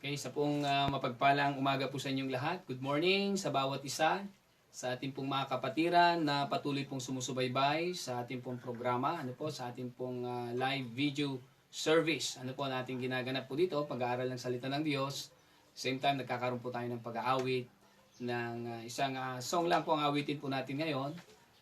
Okay, sa pong mapagpalang umaga po sa inyong lahat. Good morning sa bawat isa, sa ating pong mga kapatiran na patuloy pong sumusubaybay sa ating pong programa, sa ating pong live video service. Ano po natin ginaganap po dito, pag-aaral ng salita ng Diyos. Same time, nagkakaroon po tayo ng pag-aawit ng isang song lang po ang awitin po natin ngayon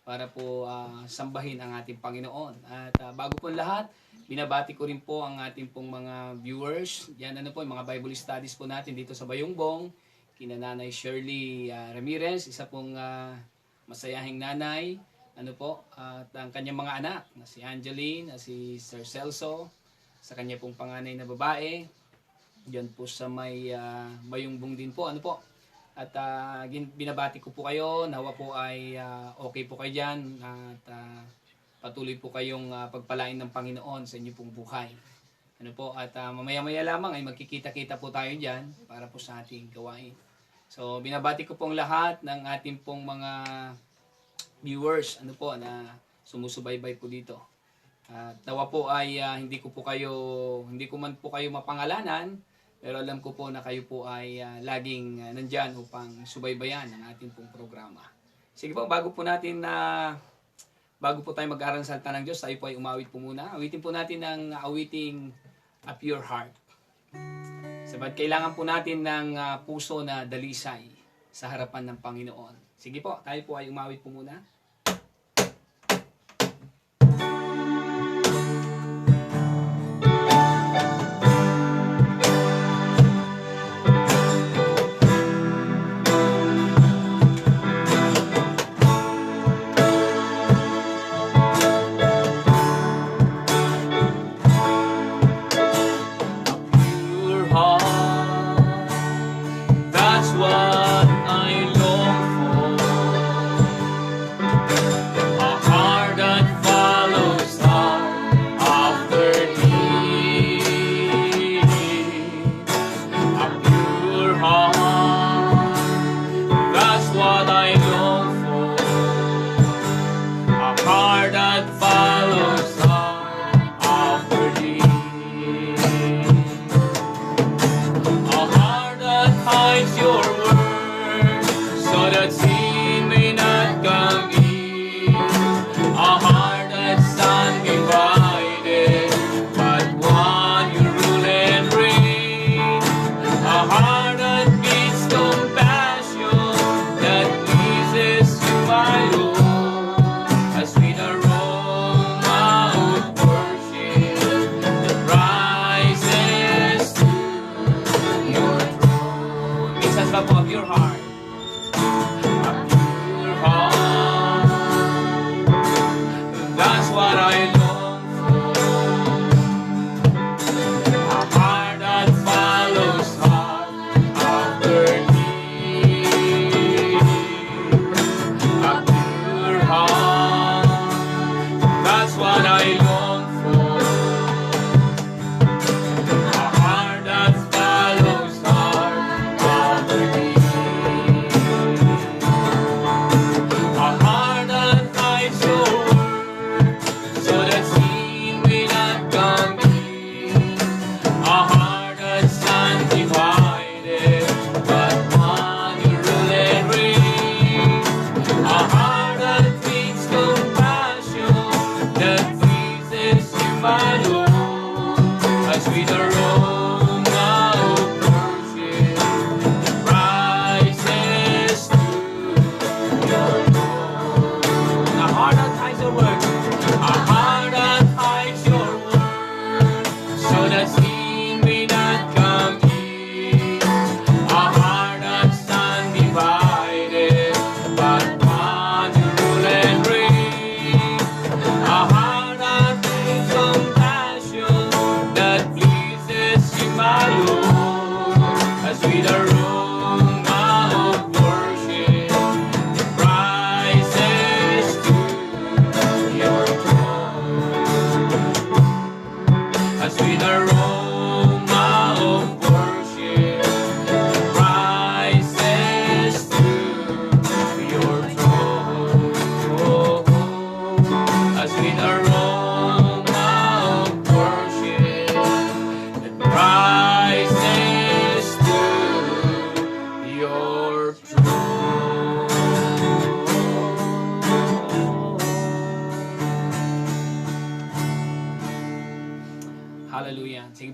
para po sambahin ang ating Panginoon. At bago po lahat, binabati ko rin po ang ating pong mga viewers. Yan po, yung mga Bible studies po natin dito sa Bayongbong. Kina Nanay Shirley Ramirez, isa pong masayahing nanay. At ang kanyang mga anak, na si Angeline, na si Sir Celso, sa kanya pong panganay na babae. Diyan po sa may Bayongbong din po. At binabati ko po kayo, nawa po ay okay po kayo dyan. At patuloy po kayong pagpalain ng Panginoon sa inyo pong buhay. At mamaya-maya lamang ay magkikita-kita po tayo dyan para po sa ating gawain. So binabati ko pong lahat ng ating pong mga viewers na sumusubaybay po dito. At nawa po ay hindi ko man po kayo mapangalanan, pero alam ko po na kayo po ay laging nandyan upang subaybayan ang ating pong programa. Sige po, bago po tayo mag-aaral ng salita ng Diyos, tayo po ay umawit po muna. Awitin po natin ang awiting A Pure Heart. Saba't kailangan po natin ng puso na dalisay sa harapan ng Panginoon. Sige po, tayo po ay umawit po muna.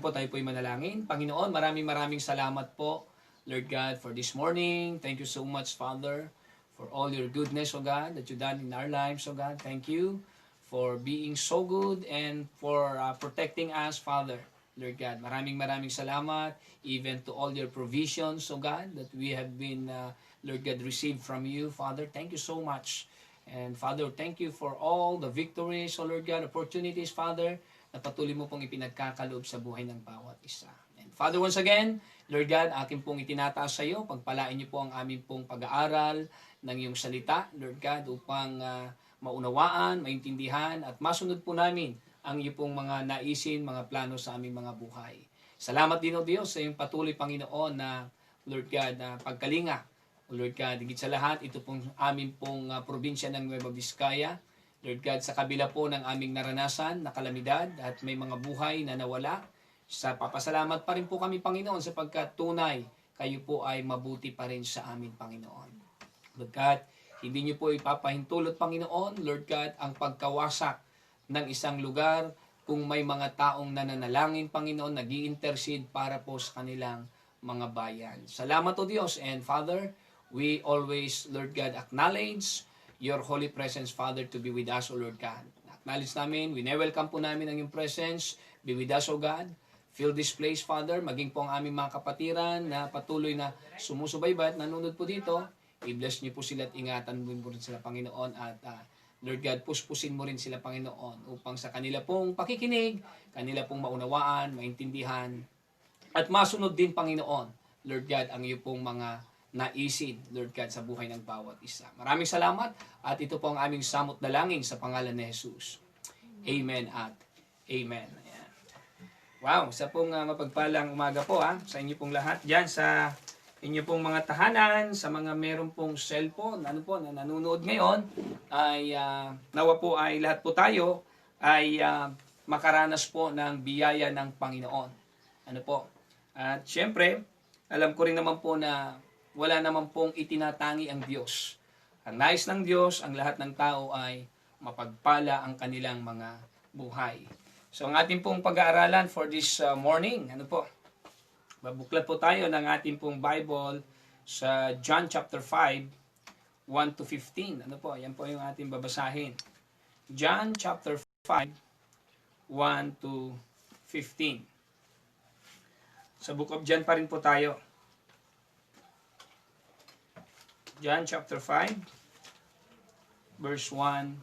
po, tayo po'y manalangin. Panginoon, maraming salamat po, Lord God, for this morning. Thank you so much, Father, for all your goodness, O God, that you done in our lives, O God. Thank you for being so good and for protecting us, Father. Lord God, maraming salamat even to all your provisions, O God, that we have been, Lord God, received from you, Father. Thank you so much. And Father, thank you for all the victories, O Lord God, opportunities, Father, na patuloy mo pong ipinagkakaloob sa buhay ng bawat isa. And Father, once again, Lord God, akin pong itinataas sa iyo, pagpalain niyo po ang aming pong pag-aaral ng iyong salita, Lord God, upang maunawaan, maintindihan, at masunod po namin ang iyo pong mga naisin, mga plano sa aming mga buhay. Salamat din, O Diyos, sa iyong patuloy, Panginoon, na Lord God, na pagkalinga. O Lord God, higit sa lahat, ito pong aming pong probinsya ng Nueva Vizcaya. Lord God, sa kabila po ng aming naranasan na kalamidad at may mga buhay na nawala, sa papasalamat pa rin po kami, Panginoon, sapagkat tunay, kayo po ay mabuti pa rin sa amin, Panginoon. Lord God, hindi niyo po ipapahintulot, Panginoon, Lord God, ang pagkawasak ng isang lugar kung may mga taong nananalangin, Panginoon, nag-i-intercede para po sa kanilang mga bayan. Salamat, O Diyos, and Father, we always, Lord God, acknowledge your holy presence, Father, to be with us, O Lord God. Acknowledge namin, welcome po namin ang iyong presence. Be with us, O God. Fill this place, Father, maging po ang aming mga kapatiran na patuloy na sumusubaybay at nanonood po dito. I-bless niyo po sila at ingatan mo rin sila, Panginoon, at Lord God, puspusin mo rin sila, Panginoon, upang sa kanila pong pakikinig, kanila pong maunawaan, maintindihan, at masunod din, Panginoon, Lord God, ang iyo pong mga naisin, Lord God, sa buhay ng bawat isa. Maraming salamat, at ito po ang aming samot dalangin sa pangalan ni Jesus. Amen at Amen. Ayan. Wow, sa pong mapagpalang umaga po sa inyo pong lahat dyan sa inyo pong mga tahanan, sa mga meron pong cellphone, na nanonood ngayon, ay nawa po ay lahat po tayo ay makaranas po ng biyaya ng Panginoon. At syempre, alam ko rin naman po na wala naman pong itinatangi ang Diyos. Ang nais ng Diyos, ang lahat ng tao ay mapagpala ang kanilang mga buhay. So ang ating pong pag-aaralan for this morning, babuklat po tayo ng ating pong Bible sa John chapter 5, 1 to 15. Yan po yung ating babasahin. John chapter 5, 1 to 15. Sa book of John pa rin po tayo. John chapter 5, verse 1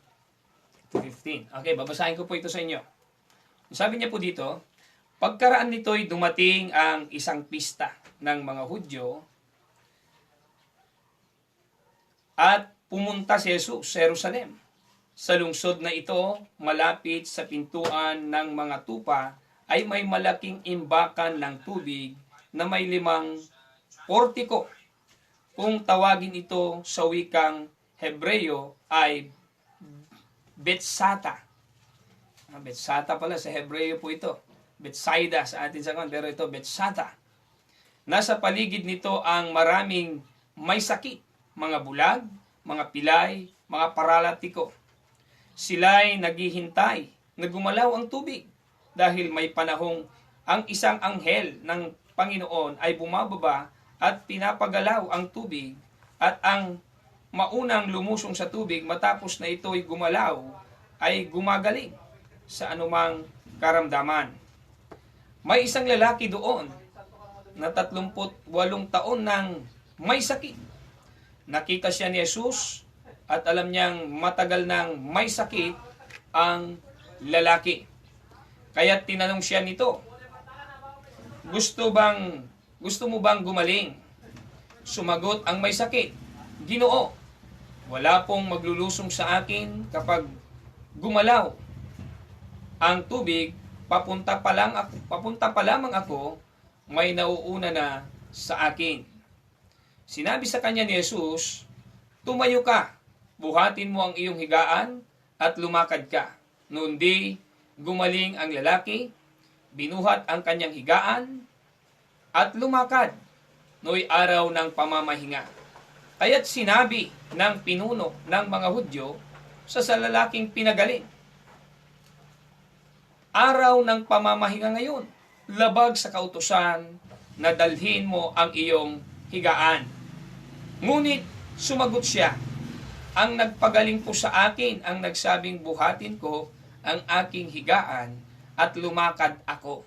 to 15. Okay, babasahin ko po ito sa inyo. Sabi niya po dito, pagkaraan nito'y dumating ang isang pista ng mga Hudyo at pumunta si Jesus sa Jerusalem. Sa lungsod na ito, malapit sa pintuan ng mga tupa, ay may malaking imbakan ng tubig na may 5 portiko. Kung tawagin ito sa wikang Hebreyo ay Betsata. Betsata pala, sa Hebreyo po ito. Betsaida sa atin sa pero ito Betsata. Nasa paligid nito ang maraming may sakit, mga bulag, mga pilay, mga paralatiko. Sila'y naghihintay na gumalaw ang tubig dahil may panahong ang isang anghel ng Panginoon ay bumababa at pinapagalaw ang tubig at ang maunang lumusong sa tubig matapos na ito'y gumalaw ay gumagaling sa anumang karamdaman. May isang lalaki doon na 38 taon nang may sakit. Nakita siya ni Jesus at alam niyang matagal nang may sakit ang lalaki. Kaya tinanong siya nito, gusto mo bang gumaling? Sumagot ang may sakit, Ginoo, wala pong maglulusong sa akin kapag gumalaw ang tubig. Papunta pa lamang ako, may nauuna na sa akin. Sinabi sa kanya ni Jesus, tumayo ka, buhatin mo ang iyong higaan at lumakad ka. Noon di, gumaling ang lalaki, binuhat ang kanyang higaan at lumakad. No'y araw ng pamamahinga. Kaya't sinabi ng pinuno ng mga Hudyo sa lalaking pinagaling, araw ng pamamahinga ngayon. labag sa kautusan na dalhin mo ang iyong higaan. Ngunit sumagot siya, ang nagpagaling po sa akin ang nagsabing buhatin ko ang aking higaan at lumakad ako.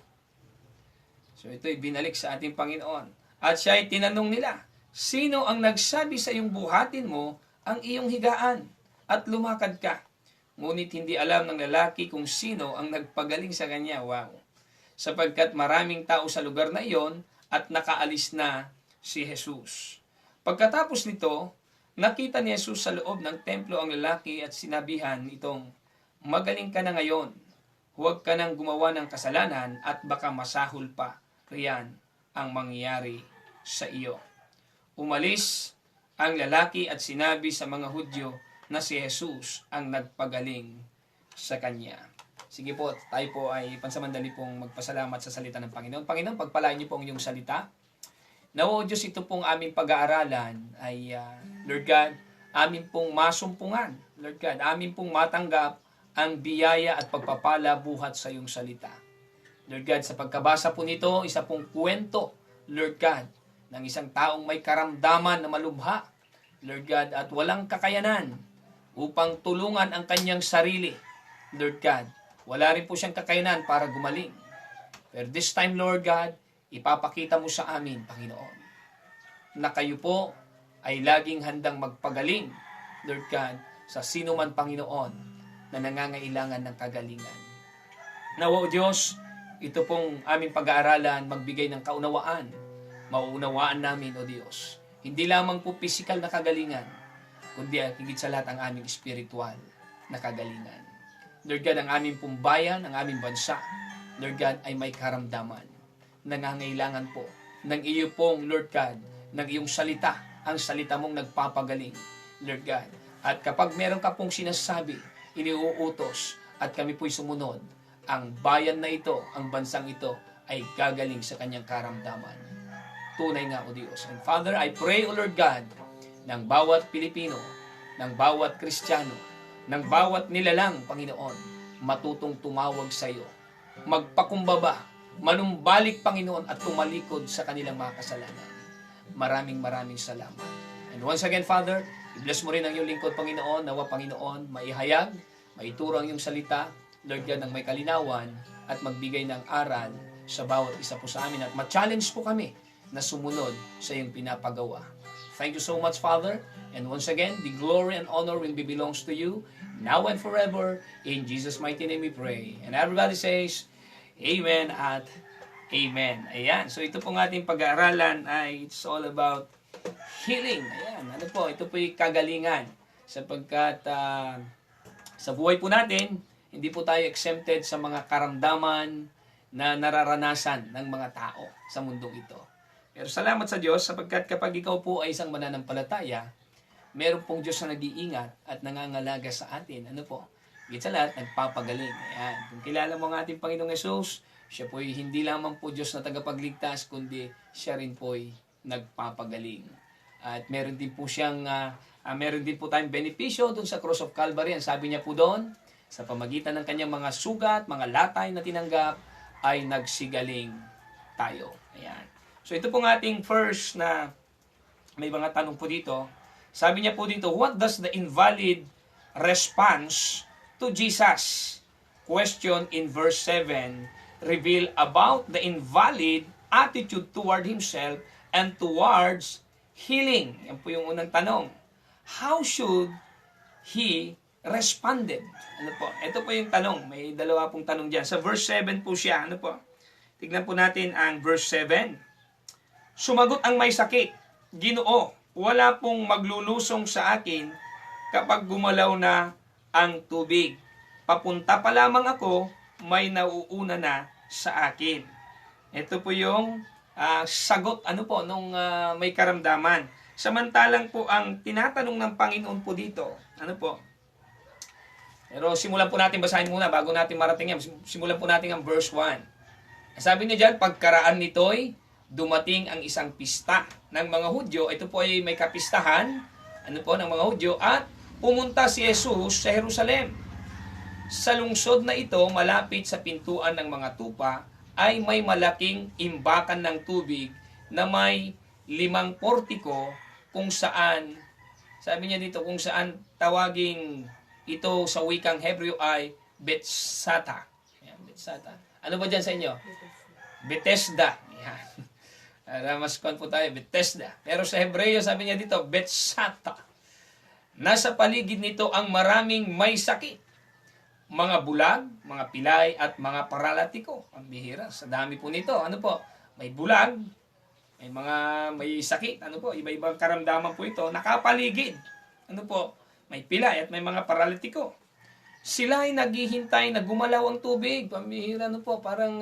So ito'y binalik sa ating Panginoon. At siya ay tinanong nila, sino ang nagsabi sa iyong buhatin mo ang iyong higaan at lumakad ka? Ngunit hindi alam ng lalaki kung sino ang nagpagaling sa kanya. Wow! Sapagkat maraming tao sa lugar na iyon at nakaalis na si Jesus. Pagkatapos nito, nakita ni Jesus sa loob ng templo ang lalaki at sinabihan itong, magaling ka na ngayon, huwag ka nang gumawa ng kasalanan at baka masahol pa riyan ang mangyayari sa iyo. Umalis ang lalaki at sinabi sa mga Hudyo na si Jesus ang nagpagaling sa kanya. Sige po, tayo po ay pansamandali pong magpasalamat sa salita ng Panginoon. Panginoon, pagpalain niyo po ang iyong salita. Nawa, Diyos, ito pong aming pag-aaralan ay, Lord God, amin pong masumpungan. Lord God, amin pong matanggap ang biyaya at pagpapala buhat sa iyong salita. Lord God, sa pagkabasa po nito, isa pong kwento, Lord God, ng isang taong may karamdaman na malubha, Lord God, at walang kakayanan upang tulungan ang kanyang sarili. Lord God, wala rin po siyang kakayanan para gumaling. Pero this time, Lord God, ipapakita mo sa amin, Panginoon, na kayo po ay laging handang magpagaling, Lord God, sa sino man, Panginoon, na nangangailangan ng kagalingan. Nawa, O Diyos, ito pong aming pag-aaralan, magbigay ng kaunawaan. Mauunawaan namin, O Diyos, hindi lamang po physical na kagalingan, kundi higit sa lahat ang aming spiritual na kagalingan. Lord God, ang aming pong bayan, ang aming bansa, Lord God, ay may karamdaman. Nangangailangan po ng iyo pong, Lord God, ng iyong salita, ang salita mong nagpapagaling, Lord God. At kapag meron ka pong sinasabi, iniuutos, at kami po'y sumunod, ang bayan na ito, ang bansang ito, ay gagaling sa kanyang karamdaman. Tunay nga, O Diyos. And Father, I pray, O Lord God, ng bawat Pilipino, ng bawat Kristiyano, ng bawat nilalang, Panginoon, matutong tumawag sa iyo, magpakumbaba, manumbalik, Panginoon, at tumalikod sa kanilang mga kasalanan. Maraming salamat. And once again, Father, i-bless mo rin ang iyong lingkod, Panginoon, nawa, Panginoon, maihayag, maituro ang iyong salita, Lord God, ng may kalinawan, at magbigay ng aral sa bawat isa po sa amin, at ma-challenge po kami na sumunod sa iyong pinapagawa. Thank you so much, Father. And once again, the glory and honor will be belongs to you, now and forever. In Jesus' mighty name we pray. And everybody says, Amen at Amen. Ayan. So ito pong ating pag-aaralan ay it's all about healing. Ayan. Ano po? Ito po yung kagalingan. Sapagkat sa buhay po natin, hindi po tayo exempted sa mga karamdaman na nararanasan ng mga tao sa mundong ito. Pero salamat sa Diyos sapagkat kapag ikaw po ay isang mananampalataya, meron pong Diyos na nag-iingat at nangangalaga sa atin. Ano po? Higit sa lahat, nagpapagaling. Ayan. Kung kilala mo ang ating Panginoong Yesus, siya po ay hindi lamang po Diyos na tagapagligtas, kundi siya rin po ay nagpapagaling. At meron din po siyang, meron din po tayong benepisyo doon sa Cross of Calvary. Ang sabi niya po doon, sa pamagitan ng kanyang mga sugat, mga latay na tinanggap, ay nagsigaling tayo. Ayan. So ito pong ating first na may mga tanong po dito. Sabi niya po dito, what does the invalid response to Jesus? Question in verse 7 reveal about the invalid attitude toward himself and towards healing. Yan po yung unang tanong. How should he responded? Ano po? Ito po yung tanong. May dalawa pong tanong dyan. Sa verse 7 po siya. Ano po? Tignan po natin ang verse 7. Sumagot ang may sakit, Ginoo, wala pong maglulusong sa akin kapag gumalaw na ang tubig. Papunta pa lamang ako, may nauuna na sa akin. Ito po yung sagot nung may karamdaman. Samantalang po ang tinatanong ng Panginoon po dito. Ano po? Pero simulan po natin, basahin muna bago natin marating yan. Simulan po natin ang verse 1. Sabi niya dyan, pagkaraan nito'y dumating ang isang pista ng mga Hudyo. Ito po ay may kapistahan ng mga Hudyo at pumunta si Jesus sa Jerusalem. Sa lungsod na ito, malapit sa pintuan ng mga tupa, ay may malaking imbakan ng tubig na may 5 portiko kung saan, sabi niya dito, kung saan tawaging ito sa wikang Hebreo ay Bethsata. Ayan, Bethsata. Ano ba dyan sa inyo? Bethesda. Ayan. Mas kon po tayo, Bethesda. Pero sa Hebreo, sabi niya dito, Bethsata. Nasa paligid nito ang maraming may sakit. Mga bulag, mga pilay, at mga paralatiko. Ang bihira. Sa dami po nito. Ano po? May bulag, may sakit. Ano po? Iba-ibang karamdaman po ito. Nakapaligid. Ano po? May pilay at may mga paralitiko. Sila ay naghihintay na gumalaw ang tubig. Pambihira, ano po? Parang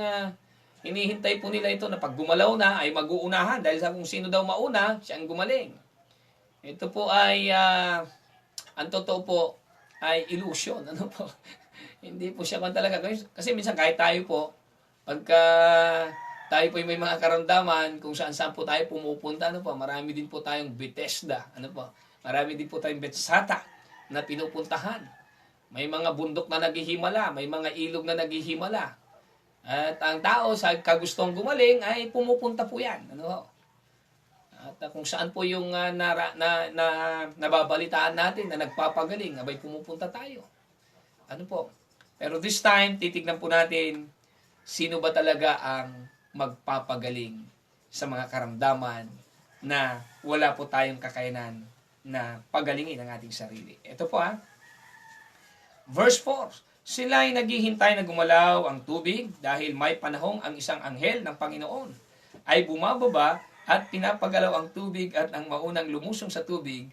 hinihintay po nila ito na pag gumalaw na ay mag-uunahan. Dahil sa kung sino daw mauna, siya ang gumaling. Ito po ay ang totoo po ay illusion. Ano po? Hindi po siya man talaga. Kasi minsan kahit tayo po, pagka tayo po may mga karamdaman, kung saan po tayo pumupunta, ano po, marami din po tayong Bethesda. Ano po? Marami din po tayong Bethsata na pinupuntahan. May mga bundok na naghihimala, may mga ilog na naghihimala. At ang tao sa kagustong gumaling ay pumupunta po yan. Ano po? At kung saan po yung nababalitaan natin na nagpapagaling, abay pumupunta tayo. Ano po? Pero this time, titignan po natin sino ba talaga ang magpapagaling sa mga karamdaman na wala po tayong kakayanan na pagalingin ang ating sarili. Ito po Verse 4. Sila ay naghihintay na gumalaw ang tubig dahil may panahong ang isang anghel ng Panginoon ay bumababa at pinapagalaw ang tubig at ang maunang lumusong sa tubig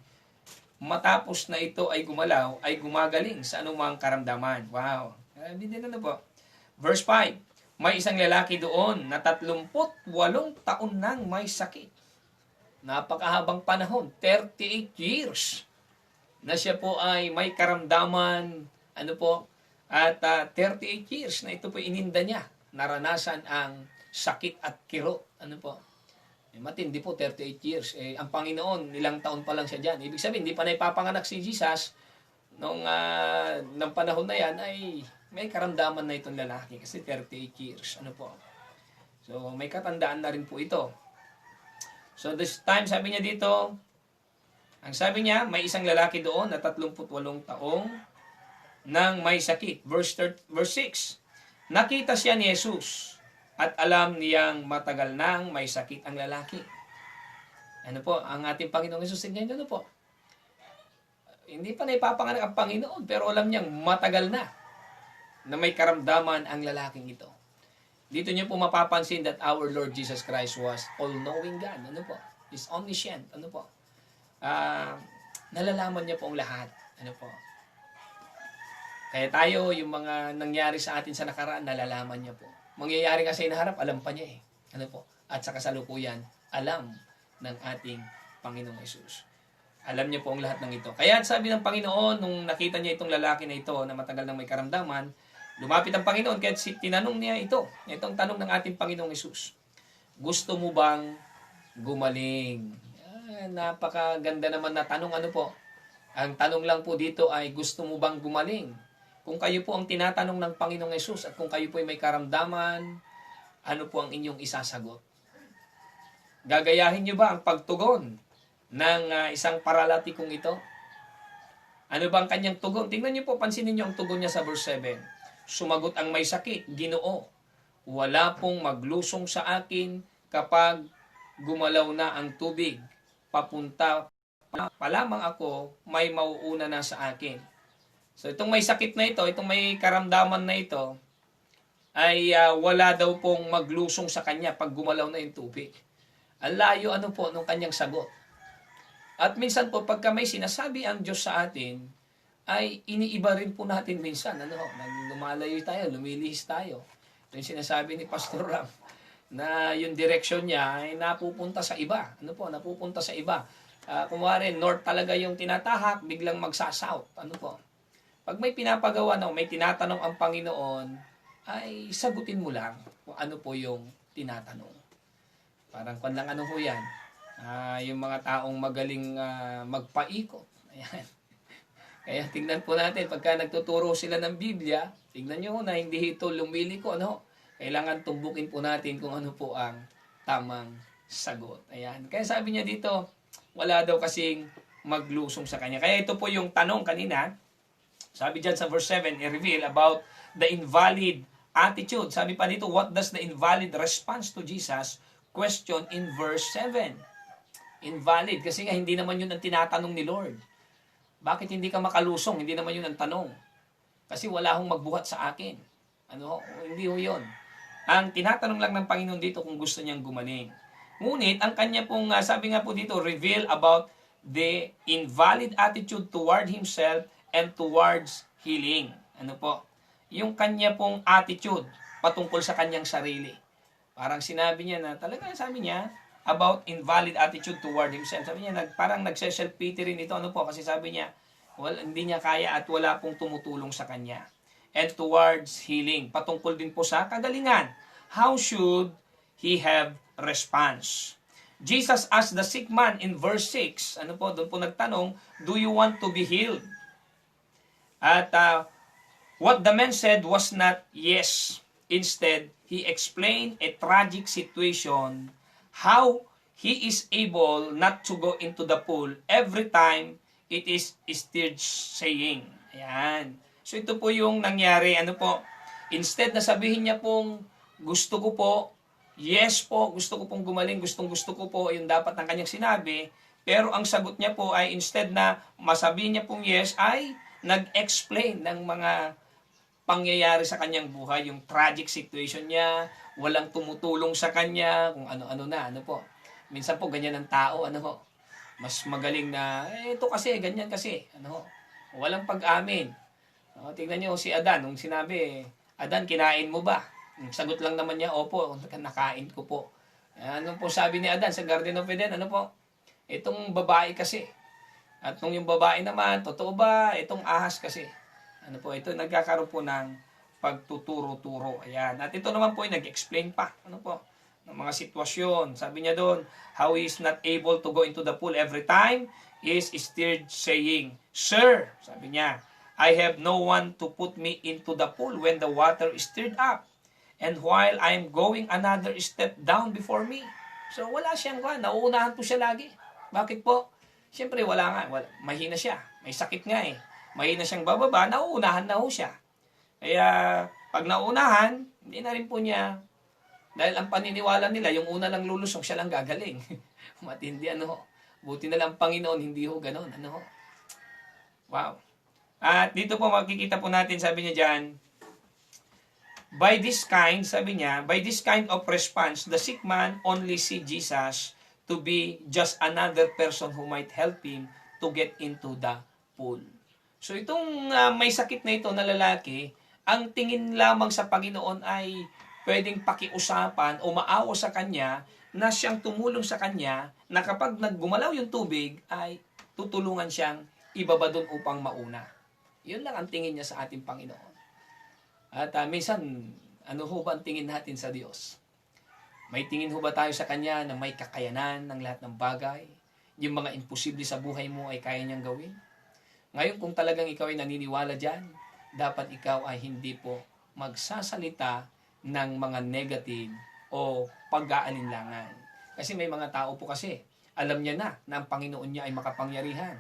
matapos na ito ay gumalaw ay gumagaling sa anumang karamdaman. Wow! Hindi din po. Verse 5. May isang lalaki doon na 38 taon nang may sakit. Napakahabang panahon, 38 years na siya po ay may karamdaman, at 38 years na ito po ininda niya. Naranasan ang sakit at kirot. Matindi po, 38 years. Ang Panginoon, ilang taon pa lang siya dyan. Ibig sabihin, hindi pa na ipapanganak si Jesus nung panahon na yan ay may karamdaman na itong lalaki kasi 38 years. So, may katandaan na rin po ito. So, this time, sabi niya dito, ang sabi niya, may isang lalaki doon na 38 taong nang may sakit. Verse 6. Nakita siya ni Jesus at alam niyang matagal nang may sakit ang lalaki. Ang ating Panginoong Jesus, tingnan niyo po. Hindi pa na ipapanganak ang Panginoon, pero alam niyang matagal na may karamdaman ang lalaking ito. Dito niyo po mapapansin that our Lord Jesus Christ was all-knowing God. He's omniscient. Nalalaman niya po ang lahat. Kaya tayo, yung mga nangyari sa atin sa nakaraan, nalalaman niya po. Mangyayari kasi naharap, alam pa niya At sa kasalukuyan, alam ng ating Panginoong Hesus. Alam niya po ang lahat ng ito. Kaya sabi ng Panginoon, nung nakita niya itong lalaki na ito na matagal nang may karamdaman, lumapit ang Panginoon, kaya tinanong niya itong tanong ng ating Panginoong Hesus. Gusto mo bang gumaling? Napakaganda naman na tanong. Ang tanong lang po dito ay, gusto mo bang gumaling? Kung kayo po ang tinatanong ng Panginoong Hesus at kung kayo po ay may karamdaman, ano po ang inyong isasagot? Gagayahin niyo ba ang pagtugon ng isang paralatikong ito? Ano ba ang kanyang tugon? Tingnan niyo po, pansinin niyo ang tugon niya sa verse 7. Sumagot ang may sakit, Ginoo, wala pong maglusong sa akin kapag gumalaw na ang tubig. Papunta pa lamang ako, may mauuna na sa akin. So itong may sakit na ito, itong may karamdaman na ito, ay wala daw pong maglusong sa kanya pag gumalaw na yung tubig. Ang layo nung kanyang sagot. At minsan po, pagka may sinasabi ang Diyos sa atin, ay iniiba rin po natin minsan. Lumalayo tayo, lumilihis tayo. Ito yung sinasabi ni Pastor Ram, na yung direction niya ay napupunta sa iba. Napupunta sa iba. Kumwari, north talaga yung tinatahak, biglang magsa-south. Pag may pinapagawa may tinatanong ang Panginoon, ay sagutin mo lang kung ano po yung tinatanong. Parang kung lang yan. Yung mga taong magaling magpaikot. Ayan. Kaya tingnan po natin, pagka nagtuturo sila ng Biblia, tingnan nyo na hindi ito lumiliko. Kailangan tumbukin po natin kung ano po ang tamang sagot. Ayan. Kaya sabi niya dito, wala daw kasing maglusong sa kanya. Kaya ito po yung tanong kanina. Sabi dyan sa verse 7, i-reveal about the invalid attitude. Sabi pa dito, what does the invalid response to Jesus question in verse 7? Invalid. Kasi nga hindi naman yun ang tinatanong ni Lord. Bakit hindi ka makalusong? Hindi naman yun ang tanong. Kasi wala hong magbuhat sa akin. Ano? Hindi ho yun. Ang tinatanong lang ng Panginoon dito kung gusto niyang gumaling. Ngunit, ang kanya pong, sabi nga po dito, reveal about the invalid attitude toward himself and towards healing. Ano po? Yung kanya pong attitude patungkol sa kanyang sarili. Parang sinabi niya na, talaga sabi niya, about invalid attitude toward himself. Sabi niya, parang nagse-self-pity rin ito. Ano po? Kasi sabi niya, hindi niya kaya at wala pong tumutulong sa kanya. And towards healing. Patungkol din po sa kagalingan. How should he have response? Jesus asked the sick man in verse 6. Ano po? Doon po nagtanong, do you want to be healed? At what the man said was not yes. Instead, he explained a tragic situation, how he is able not to go into the pool every time it is stirred, saying. Ayan. So ito po yung nangyari. Ano po? Instead na sabihin niya pong gusto ko po, yes po, gusto ko pong gumaling, gusto ko po, yung dapat ng kanyang sinabi. Pero ang sagot niya po ay instead na masabihin niya pong yes, ay nag-explain ng mga pangyayari sa kanyang buhay, yung tragic situation niya, walang tumutulong sa kanya, kung ano-ano na, ano po. Minsan po ganyan ang tao, ano ho. Mas magaling na, ito kasi, ganyan kasi, ano ho. Walang pag-amin. Tingnan niyo si Adan, nung sinabi, Adan, kinain mo ba? Sagot lang naman niya, opo, nakain ko po. Ano po sabi ni Adan sa Garden of Eden, ano po? Itong babae kasi. At nung yung babae naman, totoo ba? Itong ahas kasi. Ano po, ito nagkakaroon po ng pagtuturo-turo. Ayan. At ito naman po ay nag-explain pa. Ano po? Ng mga sitwasyon. Sabi niya doon, how he is not able to go into the pool every time is stirred saying, Sir, sabi niya, I have no one to put me into the pool when the water is stirred up. And while I am going, another step down before me. So wala siyang nauunahan po siya lagi. Bakit po? Siyempre wala nga. Mahina siya. May sakit nga eh. Mahina siyang bababa, nauunahan na ho siya. Kaya pag nauunahan, hindi na rin po niya, dahil ang paniniwala nila, yung una lang lulusong, siya lang gagaling. Matindi, ano ho. Buti na lang Panginoon, hindi ho ganon. Ano ho. Wow. At dito po makikita po natin, sabi niya dyan, by this kind of response, the sick man only see Jesus to be just another person who might help him to get into the pool. So itong may sakit na ito na lalaki, ang tingin lamang sa Panginoon ay pwedeng pakiusapan o maawa sa kanya na siyang tumulong sa kanya na kapag naggumalaw yung tubig ay tutulungan siyang ibaba doon upang mauna. Yun lang ang tingin niya sa ating Panginoon. At minsan, ano ho ba ang tingin natin sa Diyos? May tingin ho ba tayo sa Kanya na may kakayanan ng lahat ng bagay? Yung mga imposible sa buhay mo ay kaya niyang gawin? Ngayon, kung talagang ikaw ay naniniwala dyan, dapat ikaw ay hindi po magsasalita ng mga negative o pag-aalinlangan. Kasi may mga tao po kasi, alam niya na ang Panginoon niya ay makapangyarihan.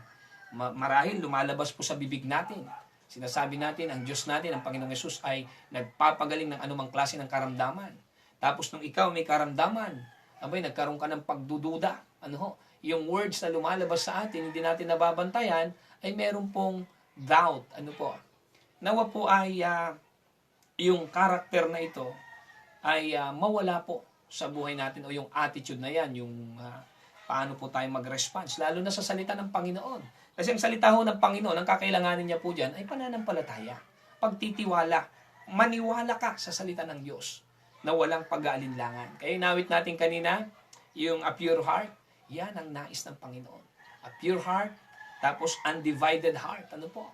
Marahil lumalabas po sa bibig natin. Sinasabi natin, ang Diyos natin, ang Panginoong Yesus ay nagpapagaling ng anumang klase ng karamdaman. Tapos nung ikaw may karamdaman, nagkaroon ka ng pagdududa. Yung words na lumalabas sa atin, hindi natin nababantayan, ay meron pong doubt. Nawa po ay yung karakter na ito ay mawala po sa buhay natin o yung attitude na yan, yung paano po tayo mag-response, lalo na sa salita ng Panginoon. Kasi ang salita ho ng Panginoon, ang kakailanganin niya po dyan ay pananampalataya, pagtitiwala, maniwala ka sa salita ng Diyos na walang pag-aalinlangan. Kaya inawit natin kanina, yung a pure heart, yan ang nais ng Panginoon. A pure heart, tapos undivided heart. Ano po?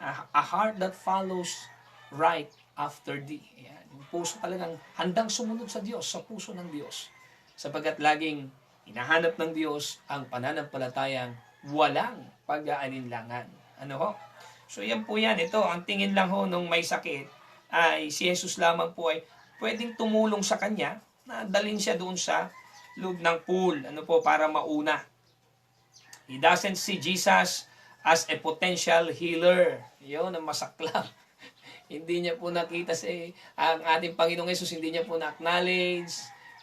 A heart that follows right after thee. Ayan. Yung puso talagang handang sumunod sa Diyos, sa puso ng Diyos. Sapagkat laging hinahanap ng Diyos ang pananampalatayang walang pag-aalinlangan. Ano ho? So yan po yan. Ito, ang tingin lang ho nung may sakit ay si Jesus lamang po ay pwedeng tumulong sa kanya na dalhin siya doon sa loob ng pool, para mauna. He doesn't see Jesus as a potential healer. Yun ang masaklap. Hindi niya po nakita ang ating Panginoong Yesus, hindi niya po na-acknowledge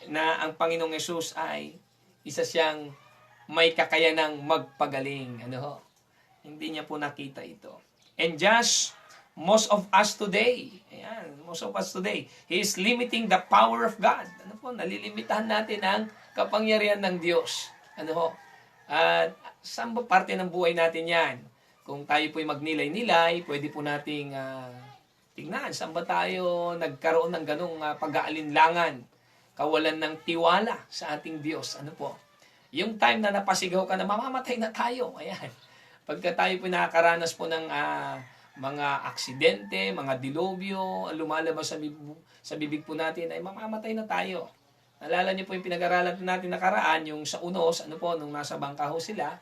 na ang Panginoong Yesus ay isa siyang may kakayanang magpagaling. Hindi niya po nakita ito. And just most of us today, He is limiting the power of God. Nalilimitahan natin ang kapangyarihan ng Diyos. At saan ba parte ng buhay natin yan? Kung tayo po'y magnilay-nilay, pwede po nating tingnan, saan ba tayo nagkaroon ng ganong pag-aalinlangan, kawalan ng tiwala sa ating Diyos. Yung time na napasigaw ka na mamamatay na tayo. Ayan. Pagka tayo po nakakaranas po ng mga aksidente, mga dilubyo, lumalabas sa bibig po natin, ay mamamatay na tayo. Nalala niyo po yung pinag-aralan natin nakaraan, yung sa unos, nung nasa bangka ho sila,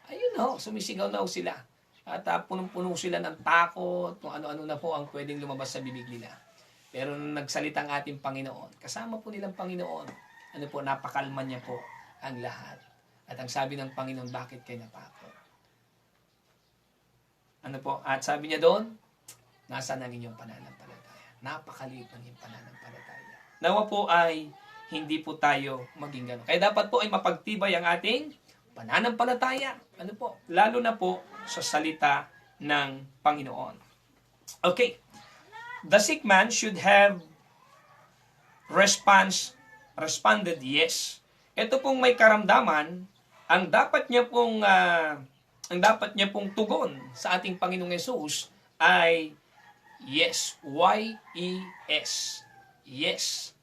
ayun sumisigaw na ho sila. At punong-puno sila ng takot, kung ano-ano na po ang pwedeng lumabas sa bibig nila. Pero nung nagsalita ang ating Panginoon, kasama po nilang Panginoon, napakalman niya po ang lahat. At ang sabi ng Panginoon, bakit kayo natakot? At sabi niya doon, nasaan ang inyong pananampalataya? Napakaliit ng inyong pananampalataya. Nawa po ay hindi po tayo maging gano'n. Kaya dapat po ay mapagtibay ang ating pananampalataya. Lalo na po sa salita ng Panginoon. Okay. The sick man should have responded yes. Ito pong may karamdaman, ang dapat niya pong tugon sa ating Panginoong Yesus ay yes. Y-E-S. Yes.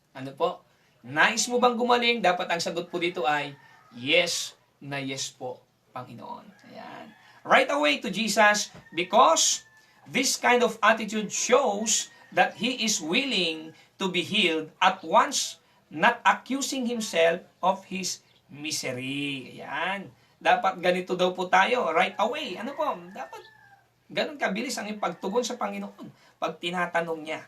Nais mo bang gumaling? Dapat ang sagot po dito ay yes na yes po, Panginoon. Ayan. Right away to Jesus, because this kind of attitude shows that He is willing to be healed at once, not accusing Himself of His misery. Ayan. Dapat ganito daw po tayo, right away. Dapat ganun kabilis ang pagtugon sa Panginoon pag tinatanong niya.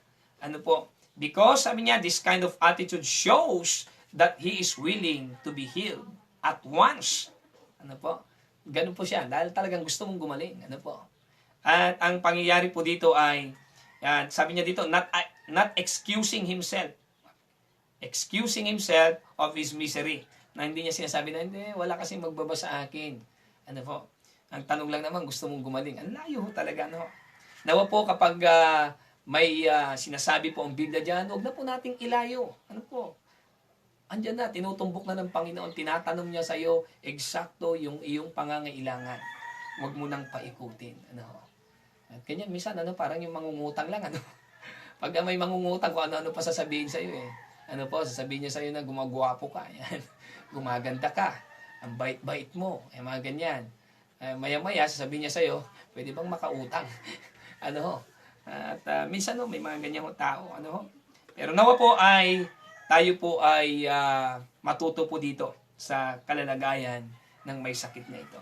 Because, sabi niya, this kind of attitude shows that He is willing to be healed at once. Ganun po siya, dahil talagang gusto mong gumaling. At ang pangyayari po dito ay, sabi niya dito, not excusing himself. Excusing himself of his misery. Na hindi niya sinasabi na, hindi, wala kasing magbaba sa akin. Ang tanong lang naman, gusto mong gumaling. Ang layo talaga, Nawa po kapag may sinasabi po ang Biblia dyan, huwag na po nating ilayo. Andyan na, tinutumbok na ng Panginoon, tinatanong niya sa iyo, eksakto yung iyong pangangailangan. Huwag mo nang paikutin. At ganyan, minsan, parang yung mangungutang lang, Pag may mangungutang, kung ano-ano pa sasabihin sa iyo, sasabihin niya sa iyo na gumagwapo ka, yan. Gumaganda ka, ang bait-bait mo, mga ganyan. Maya-maya, sasabihin niya sa iyo, pwede bang makautang? At minsan may mga ganyang tao. Pero nawa po ay tayo po ay matuto po dito sa kalalagayan ng may sakit na ito.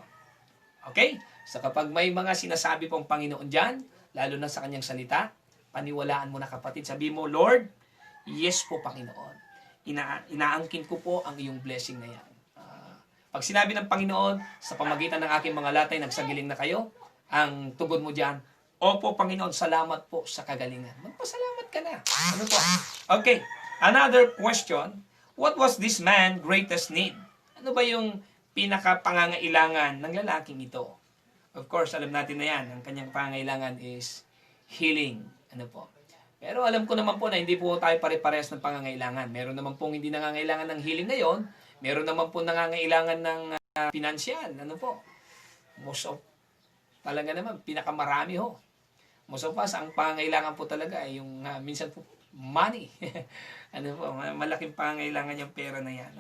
Okay? So kapag may mga sinasabi pong Panginoon dyan, lalo na sa kanyang salita, paniwalaan mo na kapatid. Sabi mo, Lord, yes po Panginoon. Inaangkin ko po ang iyong blessing na yan. Pag sinabi ng Panginoon, sa pamagitan ng aking mga latay, nagsagiling na kayo, ang tugon mo dyan, opo, Panginoon, salamat po sa kagalingan. Magpasalamat ka na. Po? Okay. Another question. What was this man greatest need? Ano ba yung pinaka-pangangailangan ng lalaking ito? Of course, alam natin na yan. Ang kanyang pangangailangan is healing. Pero alam ko naman po na hindi po tayo pare-parehas ng pangangailangan. Meron naman pong hindi nangangailangan ng healing ngayon. Meron naman po nangangailangan ng financial. Most of, talaga naman, pinakamarami ho. Most of us, ang pangangailangan po talaga ay yung minsan po, money. Malaking pangangailangan yung pera na yan.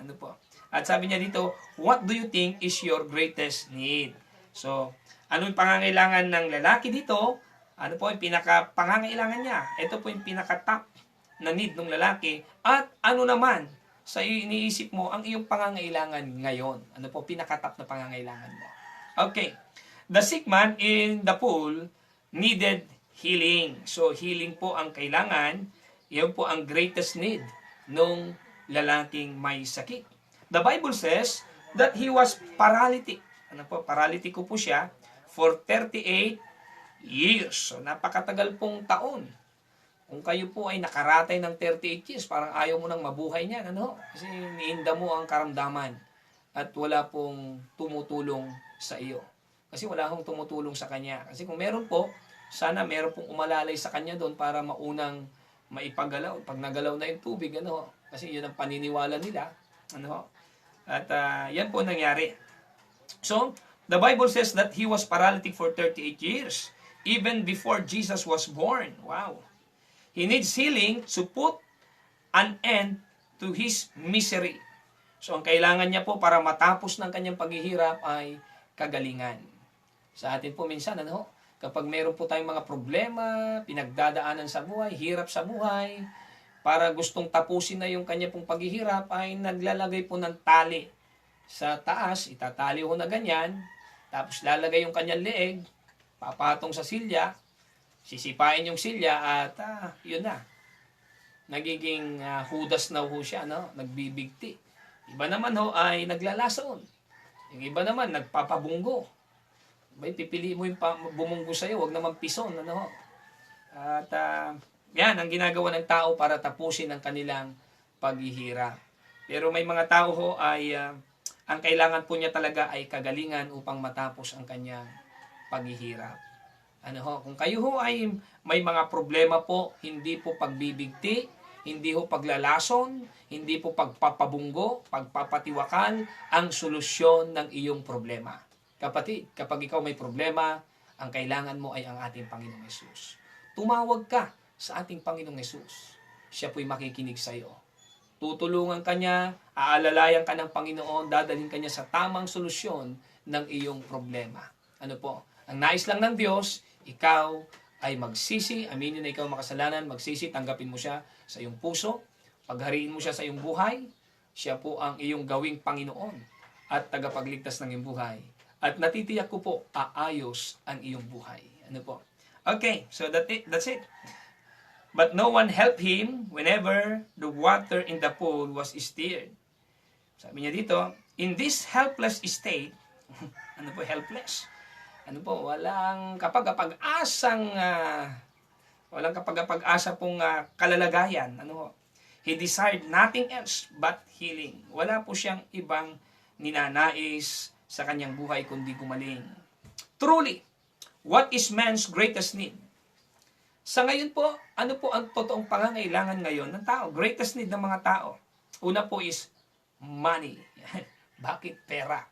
At sabi niya dito, what do you think is your greatest need? So, ano yung pangangailangan ng lalaki dito? Ano po yung pinaka-pangangailangan niya? Ito po yung pinaka-top na need ng lalaki. At ano naman, sa iniisip mo, ang iyong pangangailangan ngayon? Ano po, pinaka-top na pangangailangan mo? Okay. The sick man in the pool needed healing. So, healing po ang kailangan Yan po ang greatest need nung lalaking may sakit. The Bible says that he was paralytic. Ano po? Paralytiko po siya for 38 years. So, napakatagal pong taon. Kung kayo po ay nakaratay ng 38 years, parang ayaw mo nang mabuhay niyan. Ano? Kasi niinda mo ang karamdaman at wala pong tumutulong sa iyo. Kasi wala hong tumutulong sa kanya. Kasi kung meron po, sana meron pong umalalay sa kanya doon para maunang maipagalaw. Pag nagalaw na yung tubig, ano? Kasi yun ang paniniwala nila. Ano? At yan po nangyari. So, the Bible says that he was paralytic for 38 years. Even before Jesus was born. Wow. He needs healing to put an end to his misery. So, ang kailangan niya po para matapos ng kanyang paghihirap ay kagalingan. Sa atin po minsan, ano? Kapag meron po tayong mga problema, pinagdadaanan sa buhay, hirap sa buhay, para gustong tapusin na yung kanya pong paghihirap, ay naglalagay po ng tali sa taas, itatali ho na ganyan, tapos lalagay yung kanyang leeg, papatong sa silya, sisipain yung silya, at yun na. Nagiging hudas na ho siya, no? Nagbibigti. Iba naman ho ay naglalason. Yung iba naman, nagpapabunggo. Bay, pipili mo yung bumunggo sa'yo, wag naman pison, ano? At yan ang ginagawa ng tao para tapusin ang kanilang paghihirap. Pero may mga tao ho ay ang kailangan po niya talaga ay kagalingan upang matapos ang kanyang paghihirap. Ano ho? Kung kayo ho ay may mga problema po, hindi po pagbibigti, hindi ho paglalason, hindi po pagpapabunggo, pagpapatiwakal ang solusyon ng iyong problema. Kapatid, kapag ikaw may problema, ang kailangan mo ay ang ating Panginoong Hesus. Tumawag ka sa ating Panginoong Hesus. Siya po'y makikinig sa iyo. Tutulungan ka niya, aalalayan ka ng Panginoon, dadalhin ka niya sa tamang solusyon ng iyong problema. Ano po? Ang nais lang ng Diyos, ikaw ay magsisi, aminin na ikaw makasalanan, magsisi, tanggapin mo siya sa iyong puso, paghariin mo siya sa iyong buhay, siya po ang iyong gawing Panginoon at tagapagligtas ng iyong buhay. At natitiyak ko po, aayos ang iyong buhay. Ano po? Okay, so that's it. But no one helped him whenever the water in the pool was stirred. Sabi niya dito, in this helpless state, ano po, helpless? Ano po, walang kapag-asang, walang kapag-asa pong kalalagayan. Ano, he desired nothing else but healing. Wala po siyang ibang ninanais sa kanyang buhay kundi gumaling. Truly, what is man's greatest need? Sa ngayon po, ano po ang totoong pangangailangan ngayon ng tao? Greatest need ng mga tao. Una po is money. Bakit? Pera.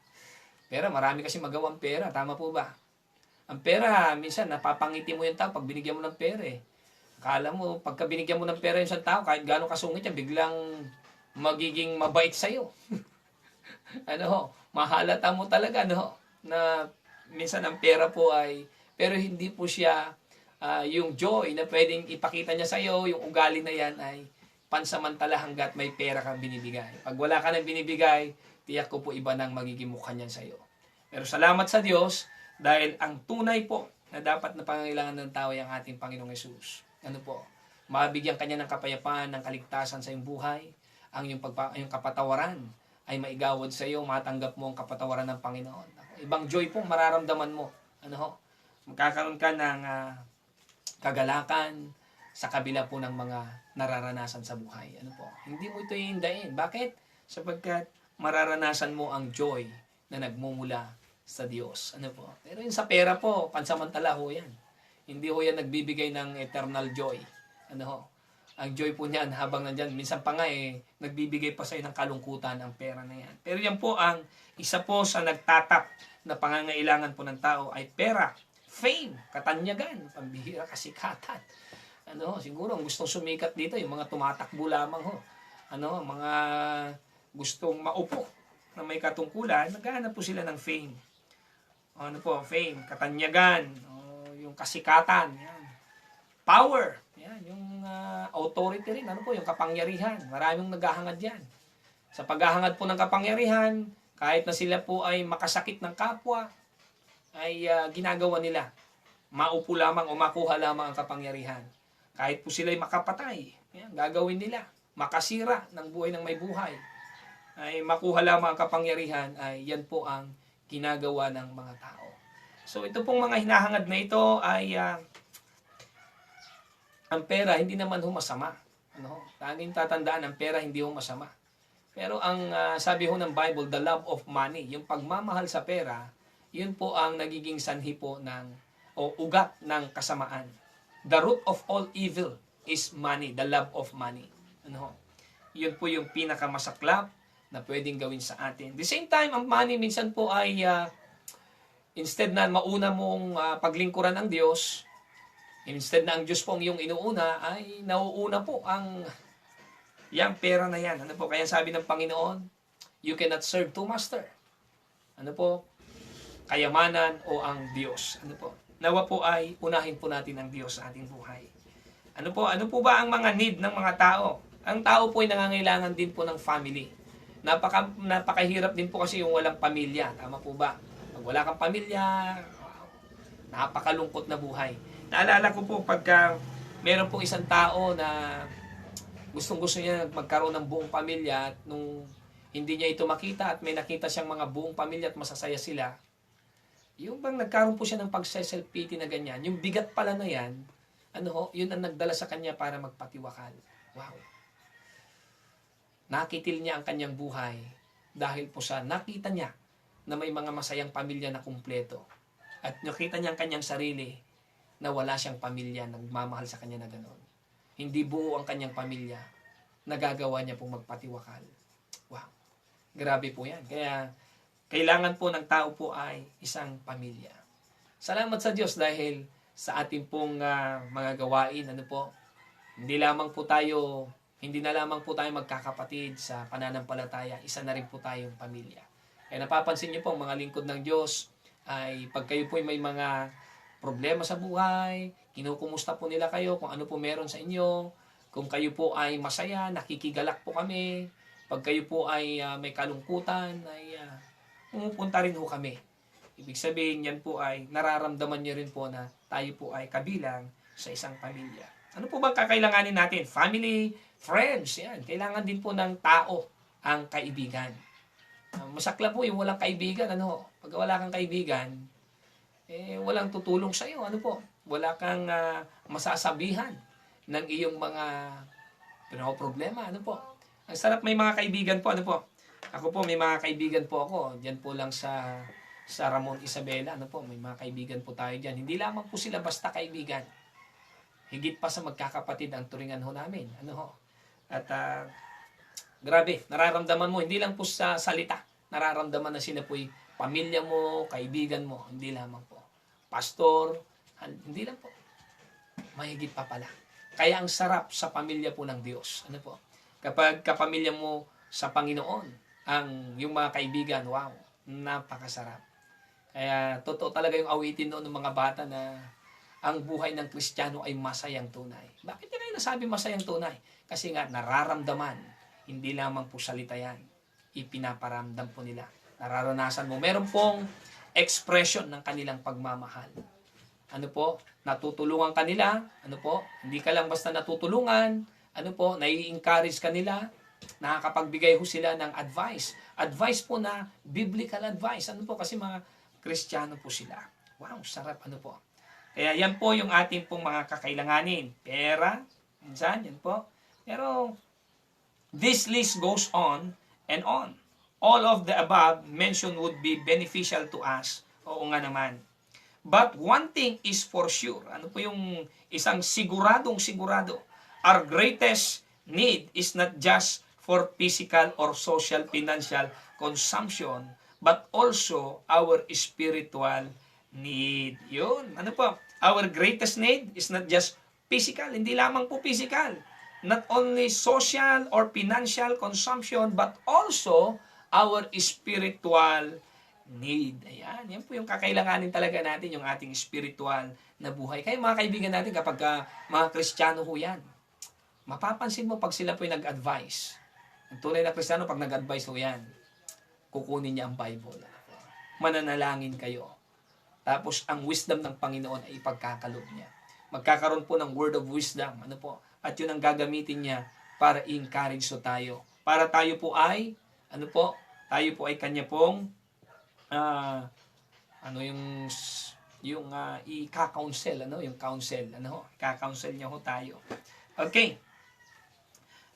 Pera, marami kasi magawang pera. Tama po ba? Ang pera, minsan napapangiti mo yung tao pag binigyan mo ng pera eh. Akala mo, pagka binigyan mo ng pera yung isang tao, kahit gano'ng kasungit yan, biglang magiging mabait sa'yo. Ano ho? Mahalata mo talaga, no? Na minsan ang pera po ay, pero hindi po siya yung joy na pwedeng ipakita niya sa iyo, yung ugali na yan ay pansamantala hanggat may pera kang binibigay. Pag wala ka nang binibigay, tiyak ko po iba nang magiging mukha niyan sa iyo. Pero salamat sa Diyos dahil ang tunay po na dapat na pangangailangan ng tao ay ang ating Panginoong Hesus. Ano po? Mabigyan kanya ng kapayapaan, ng kaligtasan sa iyong buhay, ang iyong kapatawaran ay maigawad sa iyo, matanggap mo ang kapatawaran ng Panginoon. Ibang joy po mararamdaman mo. Ano ho? Magkakaroon ka ng kagalakan sa kabila po ng mga nararanasan sa buhay. Ano po? Hindi mo ito iindain. Bakit? Sapagkat mararanasan mo ang joy na nagmumula sa Diyos. Ano po? Pero yung sa pera po, pansamantala ho yan. Hindi ho yan nagbibigay ng eternal joy. Ano ho? Ang joy po niyan habang nandyan. Minsan pa nga nagbibigay pa sa'yo ng kalungkutan ang pera na yan. Pero yan po ang isa po sa nagtatap na pangangailangan po ng tao ay pera. Fame, katanyagan, pambihira, kasikatan. Ano, siguro ang gustong sumikat dito, yung mga tumatakbo lamang ho. Ano, mga gustong maupo na may katungkulan, naghahanap po sila ng fame. Ano po, fame, katanyagan, yung kasikatan, yan. Power, yan, yung authority rin, ano po, yung kapangyarihan. Maraming naghahangad yan. Sa paghahangad po ng kapangyarihan, kahit na sila po ay makasakit ng kapwa, ay ginagawa nila. Maupo lamang o makuha lamang ang kapangyarihan. Kahit po sila'y makapatay, Yan, gagawin nila. Makasira ng buhay ng may buhay. Ay makuha lamang ang kapangyarihan, ay yan po ang ginagawa ng mga tao. So ito pong mga hinahangad na ito ay ang pera hindi naman masama. Tanging tatandaan, ang pera hindi masama. Pero ang sabi ho ng Bible, the love of money, yung pagmamahal sa pera, yun po ang nagiging sanhi po o ugat ng kasamaan. The root of all evil is money, the love of money. Yun po yung pinakamasaklap na pwedeng gawin sa atin. The same time, ang money minsan po ay instead na mauna mong paglingkuran ng Diyos, instead na ang Diyos po ang iyong inuuna, ay nauuna po ang yang pera na yan. Kaya sabi ng Panginoon, you cannot serve two master. Kayamanan o ang Diyos. Nawa po ay unahin po natin ang Diyos sa ating buhay. Ano po ba ang mga need ng mga tao? Ang tao po ay nangangailangan din po ng family. Napakahirap din po kasi yung walang pamilya. Tama po ba? Pag wala kang pamilya, napakalungkot na buhay. Naalala ko po pagka meron pong isang tao na gustong-gusto niya magkaroon ng buong pamilya at nung hindi niya ito makita at may nakita siyang mga buong pamilya at masasaya sila, yung bang nagkaroon po siya ng pag-self-pity na ganyan, yung bigat pala na yan, yun ang nagdala sa kanya para magpatiwakal. Wow. Nakitil niya ang kanyang buhay dahil po sa nakita niya na may mga masayang pamilya na kumpleto. At nakita niya ang kanyang sarili na wala siyang pamilya na nagmamahal sa kanya na gano'n. Hindi buo ang kanyang pamilya, nagagawa niya pong magpatiwakal. Wow. Grabe po yan. Kaya, kailangan po ng tao po ay isang pamilya. Salamat sa Diyos dahil sa ating pong mga gawain, hindi na lamang po tayo magkakapatid sa pananampalataya, isa na rin po tayong pamilya. Kaya napapansin niyo po, mga lingkod ng Diyos, ay pag kayo po may mga problema sa buhay, kinukumusta po nila kayo kung ano po meron sa inyo. Kung kayo po ay masaya, nakikigalak po kami. Pag kayo po ay may kalungkutan, ay pumupunta rin po kami. Ibig sabihin, yan po ay nararamdaman niyo rin po na tayo po ay kabilang sa isang pamilya. Ano po bang kakailanganin natin? Family, friends, yan. Kailangan din po ng tao ang kaibigan. Masakla po yung walang kaibigan. Pag wala kang kaibigan, walang tutulong sa iyo. Wala kang masasabihan ng iyong mga problema. Ang sarap may mga kaibigan po. Ako po, may mga kaibigan po ako. Diyan po lang sa Ramon Isabela. May mga kaibigan po tayo diyan. Hindi lamang po sila basta kaibigan. Higit pa sa magkakapatid ang turingan ho namin. At grabe, nararamdaman mo, hindi lang po sa salita. Nararamdaman na sila po'y pamilya mo, kaibigan mo. Hindi lamang po. Pastor, hindi lang po. Mahigit pa pala. Kaya ang sarap sa pamilya po ng Diyos. Kapag kapamilya mo sa Panginoon, yung mga kaibigan, wow, napakasarap. Kaya totoo talaga yung awitin noon ng mga bata na ang buhay ng Kristiyano ay masayang tunay. Bakit nila nasabi masayang tunay? Kasi nga nararamdaman, hindi lamang po salita yan. Ipinaparamdam po nila. Nararanasan mo. Meron pong expression ng kanilang pagmamahal. Natutulungan kanila. Hindi ka lang basta natutulungan. Nai-encourage kanila. Nakakapagbigay ho sila ng advice. Advice po na biblical advice. Kasi mga Kristiyano po sila. Wow, sarap. Kaya yan po yung ating pong mga kakailanganin. Pera, minsan, yan po. Pero, this list goes on and on. All of the above mentioned would be beneficial to us. Oo nga naman. But one thing is for sure. Ano po yung isang siguradong sigurado? Our greatest need is not just for physical or social financial consumption, but also our spiritual need. Yun. Our greatest need is not just physical. Hindi lamang po physical. Not only social or financial consumption, but also our spiritual need. Ayan. Yan po yung kakailanganin talaga natin, yung ating spiritual na buhay. Kaya mga kaibigan natin, kapag mga Kristiyano ho yan, mapapansin mo pag sila po yung nag-advise. Ang tunay na Kristiyano, pag nag-advise ho yan, kukunin niya ang Bible. Mananalangin kayo. Tapos, ang wisdom ng Panginoon ay ipagkakalob niya. magkakaroon po ng word of wisdom. Ano po? At yun ang gagamitin niya para encourage so tayo. Para tayo po ay, ano po? Tayo po ay kanya pong, ano yung i-counsel, ano? Yung counsel, ano? I-counsel niya ho tayo. Okay.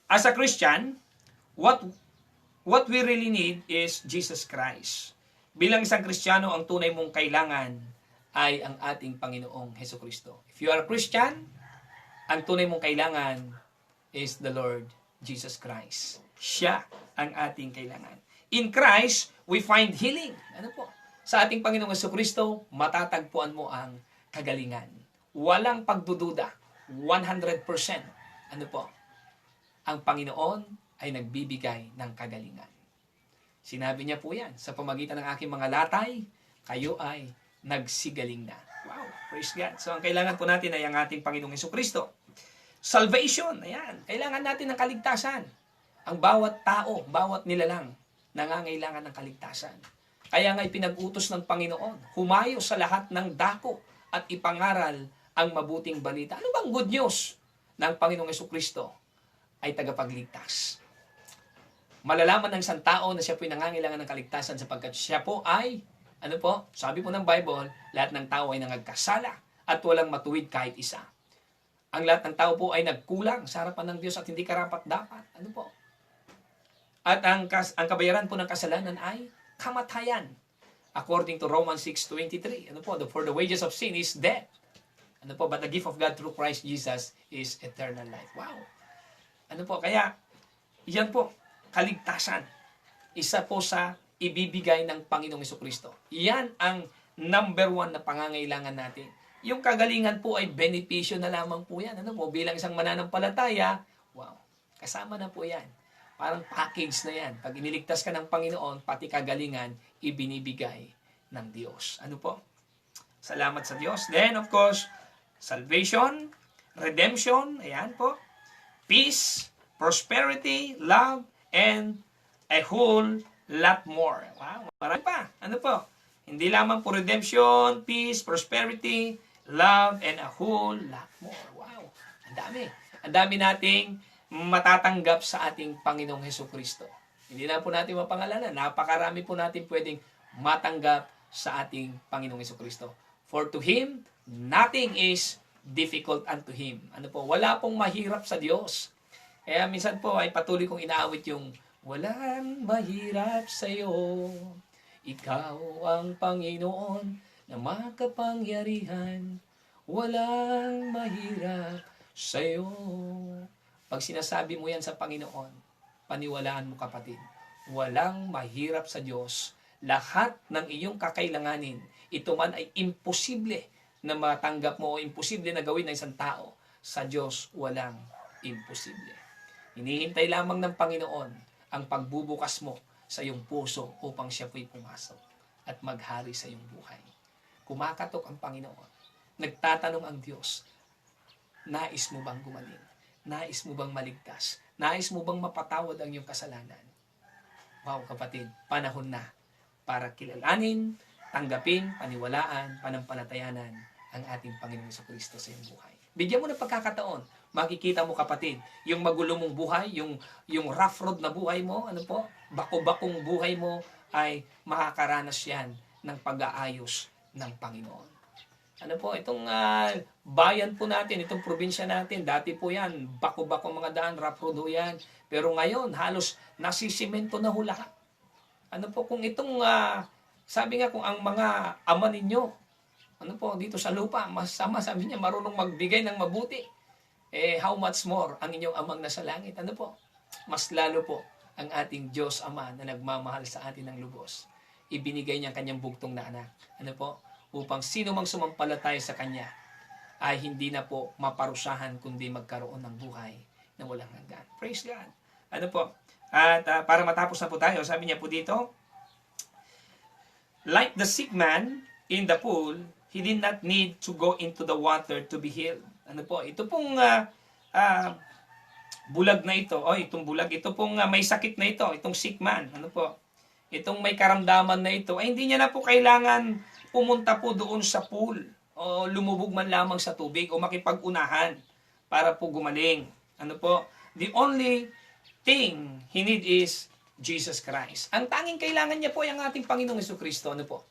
As a Christian, what we really need is Jesus Christ. Bilang isang Kristiyano, ang tunay mong kailangan ay ang ating Panginoong Hesukristo. If you are a Christian, ang tunay mong kailangan is the Lord Jesus Christ. Siya ang ating kailangan. In Christ, we find healing. Ano po? Sa ating Panginoong Hesukristo, matatagpuan mo ang kagalingan. Walang pagdududa. 100%. Ano po? Ang Panginoon ay nagbibigay ng kagalingan. Sinabi niya po yan, sa pamagitan ng aking mga latay, kayo ay nagsigaling na. Wow, praise God. So, ang kailangan po natin ay ang ating Panginoong Hesukristo. Salvation, ayan. Kailangan natin ng kaligtasan. Ang bawat tao, bawat nilalang, nangangailangan ng kaligtasan. Kaya nga pinag-utos ng Panginoon, humayo sa lahat ng dako at ipangaral ang mabuting balita. Ano bang good news ng Panginoong Hesukristo? Ay tagapagligtas. Malalaman ng isang tao na siya po'y nangangailangan ng kaligtasan sapagkat siya po ay, ano po, sabi po ng Bible, lahat ng tao ay nangagkasala at walang matuwid kahit isa. Ang lahat ng tao po ay nagkulang sa harapan ng Diyos at hindi karapat-dapat. Ano po? At ang kabayaran po ng kasalanan ay kamatayan. According to Romans 6:23. Ano po? For the wages of sin is death. Ano po? But the gift of God through Christ Jesus is eternal life. Wow! Ano po? Kaya, yan po, kaligtasan. Isa po sa ibibigay ng Panginoong Hesukristo. Yan ang number 1 na pangangailangan natin. Yung kagalingan po ay benepisyo na lamang po yan. Ano po? Bilang isang mananampalataya, wow, kasama na po yan. Parang package na yan. Pag iniligtas ka ng Panginoon, pati kagalingan, ibinibigay ng Diyos. Ano po? Salamat sa Diyos. Then, of course, salvation, redemption, ayan po, peace, prosperity, love, and a whole lot more. Wow, marami pa. Ano po? Hindi lamang po redemption, peace, prosperity, love, and a whole lot more. Wow, ang dami. Ang dami nating matatanggap sa ating Panginoong Hesukristo. Hindi na po natin mapangalanan. Napakarami po natin pwedeng matanggap sa ating Panginoong Hesukristo. For to Him, nothing is difficult unto Him. Ano po? Wala pong mahirap sa Diyos. Kaya minsan po ay patuloy kong inaawit yung walang mahirap sa iyo. Ikaw ang Panginoon na makapangyarihan. Walang mahirap sa iyo. Pag sinasabi mo yan sa Panginoon, paniwalaan mo kapatid, walang mahirap sa Diyos. Lahat ng iyong kakailanganin, ito man ay imposible na matanggap mo o imposible na gawin ng isang tao. Sa Diyos, walang imposible. Hinihintay lamang ng Panginoon ang pagbubukas mo sa iyong puso upang siya po'y pumasok at maghari sa iyong buhay. Kumakatok ang Panginoon. Nagtatanong ang Diyos, nais mo bang gumaling? Nais mo bang maligtas? Nais mo bang mapatawad ang iyong kasalanan? Wow, kapatid, panahon na para kilalanin, tanggapin, paniwalaan, panampalatayanan ang ating Panginoong Jesucristo sa iyong buhay. Bigyan mo ng pagkakataon. Makikita mo kapatid, yung magulo mong buhay, yung rough road na buhay mo, ano po, bako-bakong buhay mo ay makakaranas yan ng pag-aayos ng Panginoon. Ano po, itong bayan po natin, itong probinsya natin, dati po yan, bako-bako mga daan, rough road ho yan. Pero ngayon, halos nasisimento na ho lahat. Ano po, kung itong, sabi nga kung ang mga ama ninyo, ano po, dito sa lupa, masama, sabi niya, marunong magbigay ng mabuti. How much more ang inyong amang nasa langit? Ano po? Mas lalo po ang ating Diyos Ama na nagmamahal sa atin ng lubos. Ibinigay niya ang kanyang bugtong na anak. Ano po? Upang sino mang sumampalataya sa Kanya ay hindi na po maparusahan kundi magkaroon ng buhay na walang hanggan. Praise God. Ano po? At para matapos na po tayo, sabi niya po dito, like the sick man in the pool, he did not need to go into the water to be healed. Ano po? Ito pong bulag na ito, itong bulag, ito pong may sakit na ito, itong sick man. Ano po? Itong may karamdaman na ito, ay hindi niya na po kailangan pumunta po doon sa pool. o lumubog man lamang sa tubig o makipag-unahan para po gumaling. Ano po? The only thing he need is Jesus Christ. Ang tanging kailangan niya po ay ang ating Panginoong Jesucristo. Ano po?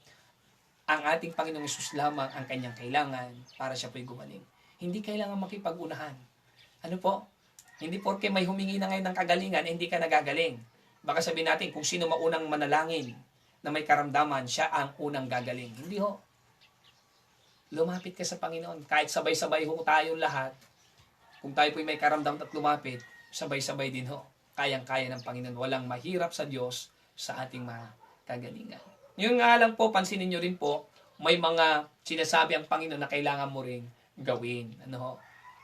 Ang ating Panginoong Hesus lamang ang kanyang kailangan para siya po'y gumaling. Hindi kailangan makipag-unahan. Ano po? Hindi porke may humingi na ngayon ng kagalingan, hindi ka nagagaling. Baka sabihin natin, kung sino maunang manalangin na may karamdaman, siya ang unang gagaling. Hindi ho. Lumapit ka sa Panginoon. Kahit sabay-sabay ho tayong lahat, kung tayo po'y may karamdam at lumapit, sabay-sabay din ho. Kayang-kaya ng Panginoon. Walang mahirap sa Diyos sa ating mga kagalingan. Yung nga lang po, pansinin nyo rin po, may mga sinasabi ang Panginoon na kailangan mo rin gawin. Ano ho?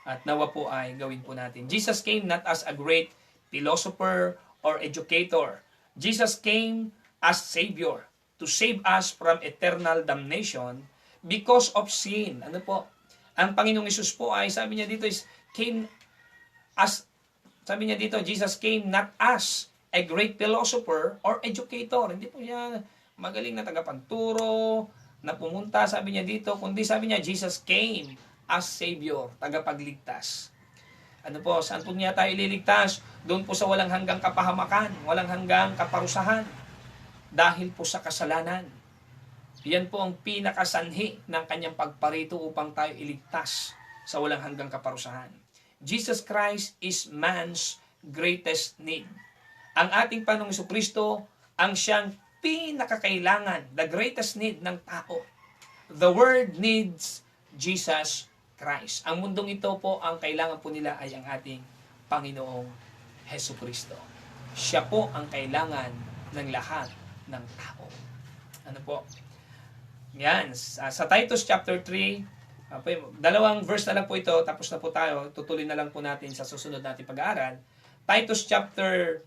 At nawa po ay gawin po natin. Jesus came not as a great philosopher or educator. Jesus came as Savior to save us from eternal damnation because of sin. Ano po? Ang Panginoong Hesus po ay, sabi niya dito Jesus came not as a great philosopher or educator. Hindi po siya magaling na tagapanturo, na pumunta, sabi niya dito, kundi sabi niya, Jesus came as Savior, tagapagligtas. Ano po, saan po niya tayo ililigtas? Doon po sa walang hanggang kapahamakan, walang hanggang kaparusahan, dahil po sa kasalanan. Yan po ang pinakasanhi ng kanyang pagparito upang tayo iligtas sa walang hanggang kaparusahan. Jesus Christ is man's greatest need. Ang ating Panginoong Jesucristo ang siyang pinakakailangan, the greatest need ng tao. The world needs Jesus Christ. Ang mundong ito po, ang kailangan po nila ay ang ating Panginoong Jesucristo. Siya po ang kailangan ng lahat ng tao. Ano po? Yan. Sa Titus chapter 3, dalawang verse na lang po ito, tapos na po tayo. Tutuloy na lang po natin sa susunod natin pag-aaral. Titus chapter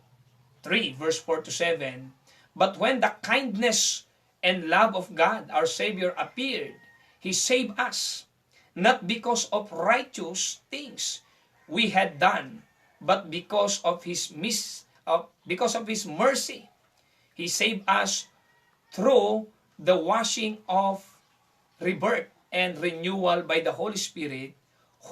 3, verse 4 to 7. But when the kindness and love of God, our Savior, appeared, He saved us, not because of righteous things we had done, but because of His mercy. He saved us through the washing of rebirth and renewal by the Holy Spirit,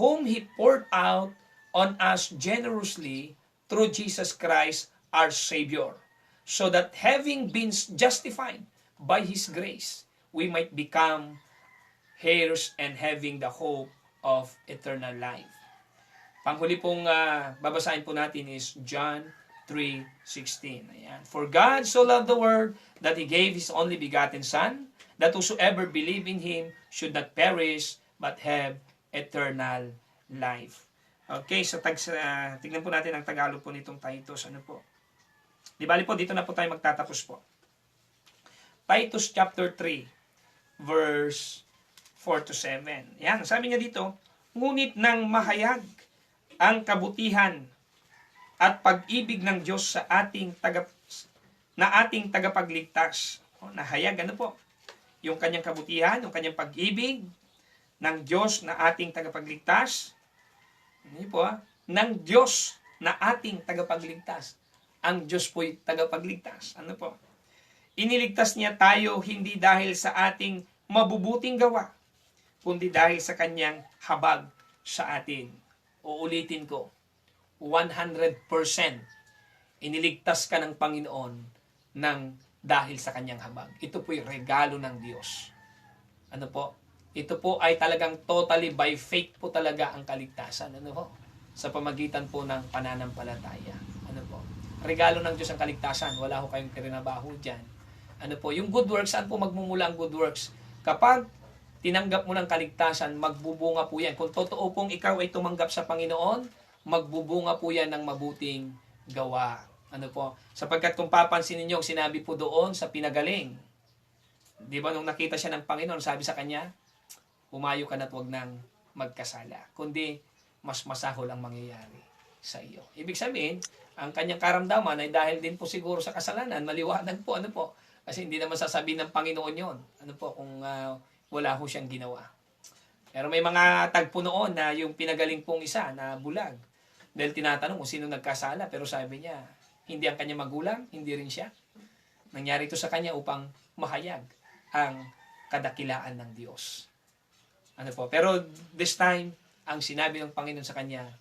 whom He poured out on us generously through Jesus Christ, our Savior, so that having been justified by His grace, we might become heirs and having the hope of eternal life. Panghuli pong babasahin po natin is John 3:16. Ayan. For God so loved the world that He gave His only begotten Son, that whosoever believe in Him should not perish but have eternal life. Okay, so tignan po natin ang Tagalog po nitong Titus. Ano po? Di bali po, dito na po tayo magtatapos po. Titus chapter 3, verse 4 to 7. Yan, sabi niya dito, ngunit nang mahayag ang kabutihan at pag-ibig ng Diyos sa ating tagapagligtas. Nahayag, ano po? Yung kanyang kabutihan, yung kanyang pag-ibig ng Diyos na ating tagapagligtas. Ano po ng Diyos na ating tagapagligtas. Ang Diyos po'y tagapagligtas. Ano po? Iniligtas niya tayo hindi dahil sa ating mabubuting gawa, kundi dahil sa kanyang habag sa atin. Uulitin ko, 100% iniligtas ka ng Panginoon dahil sa kanyang habag. Ito po'y regalo ng Diyos. Ano po? Ito po ay talagang totally by faith po talaga ang kaligtasan. Ano po? Sa pamagitan po ng pananampalataya. Ano po? Regalo ng Diyos ang kaligtasan. Wala ho kayong trinabaho dyan. Ano po? Yung good works, saan po magmumula ang good works? Kapag tinanggap mo ng kaligtasan, magbubunga po yan. Kung totoo pong ikaw ay tumanggap sa Panginoon, magbubunga po yan ng mabuting gawa. Ano po? Sapagkat kung papansin ninyo, sinabi po doon sa pinagaling. Di ba nung nakita siya ng Panginoon, sabi sa kanya, humayo ka na't huwag nang magkasala. Kundi, mas masahol ang mangyayari sa iyo. Ibig sabihin, ang kanyang karamdaman ay dahil din po siguro sa kasalanan, maliwanag po, ano po. Kasi hindi naman sasabihin ng Panginoon yon. Ano po, kung wala ho siyang ginawa. Pero may mga tagpo noon na yung pinagaling pong isa na bulag. Dahil tinatanong kung sino nagkasala, pero sabi niya, hindi ang kanyang magulang, hindi rin siya. Nangyari ito sa kanya upang mahayag ang kadakilaan ng Diyos. Ano po? Pero this time, ang sinabi ng Panginoon sa kanya,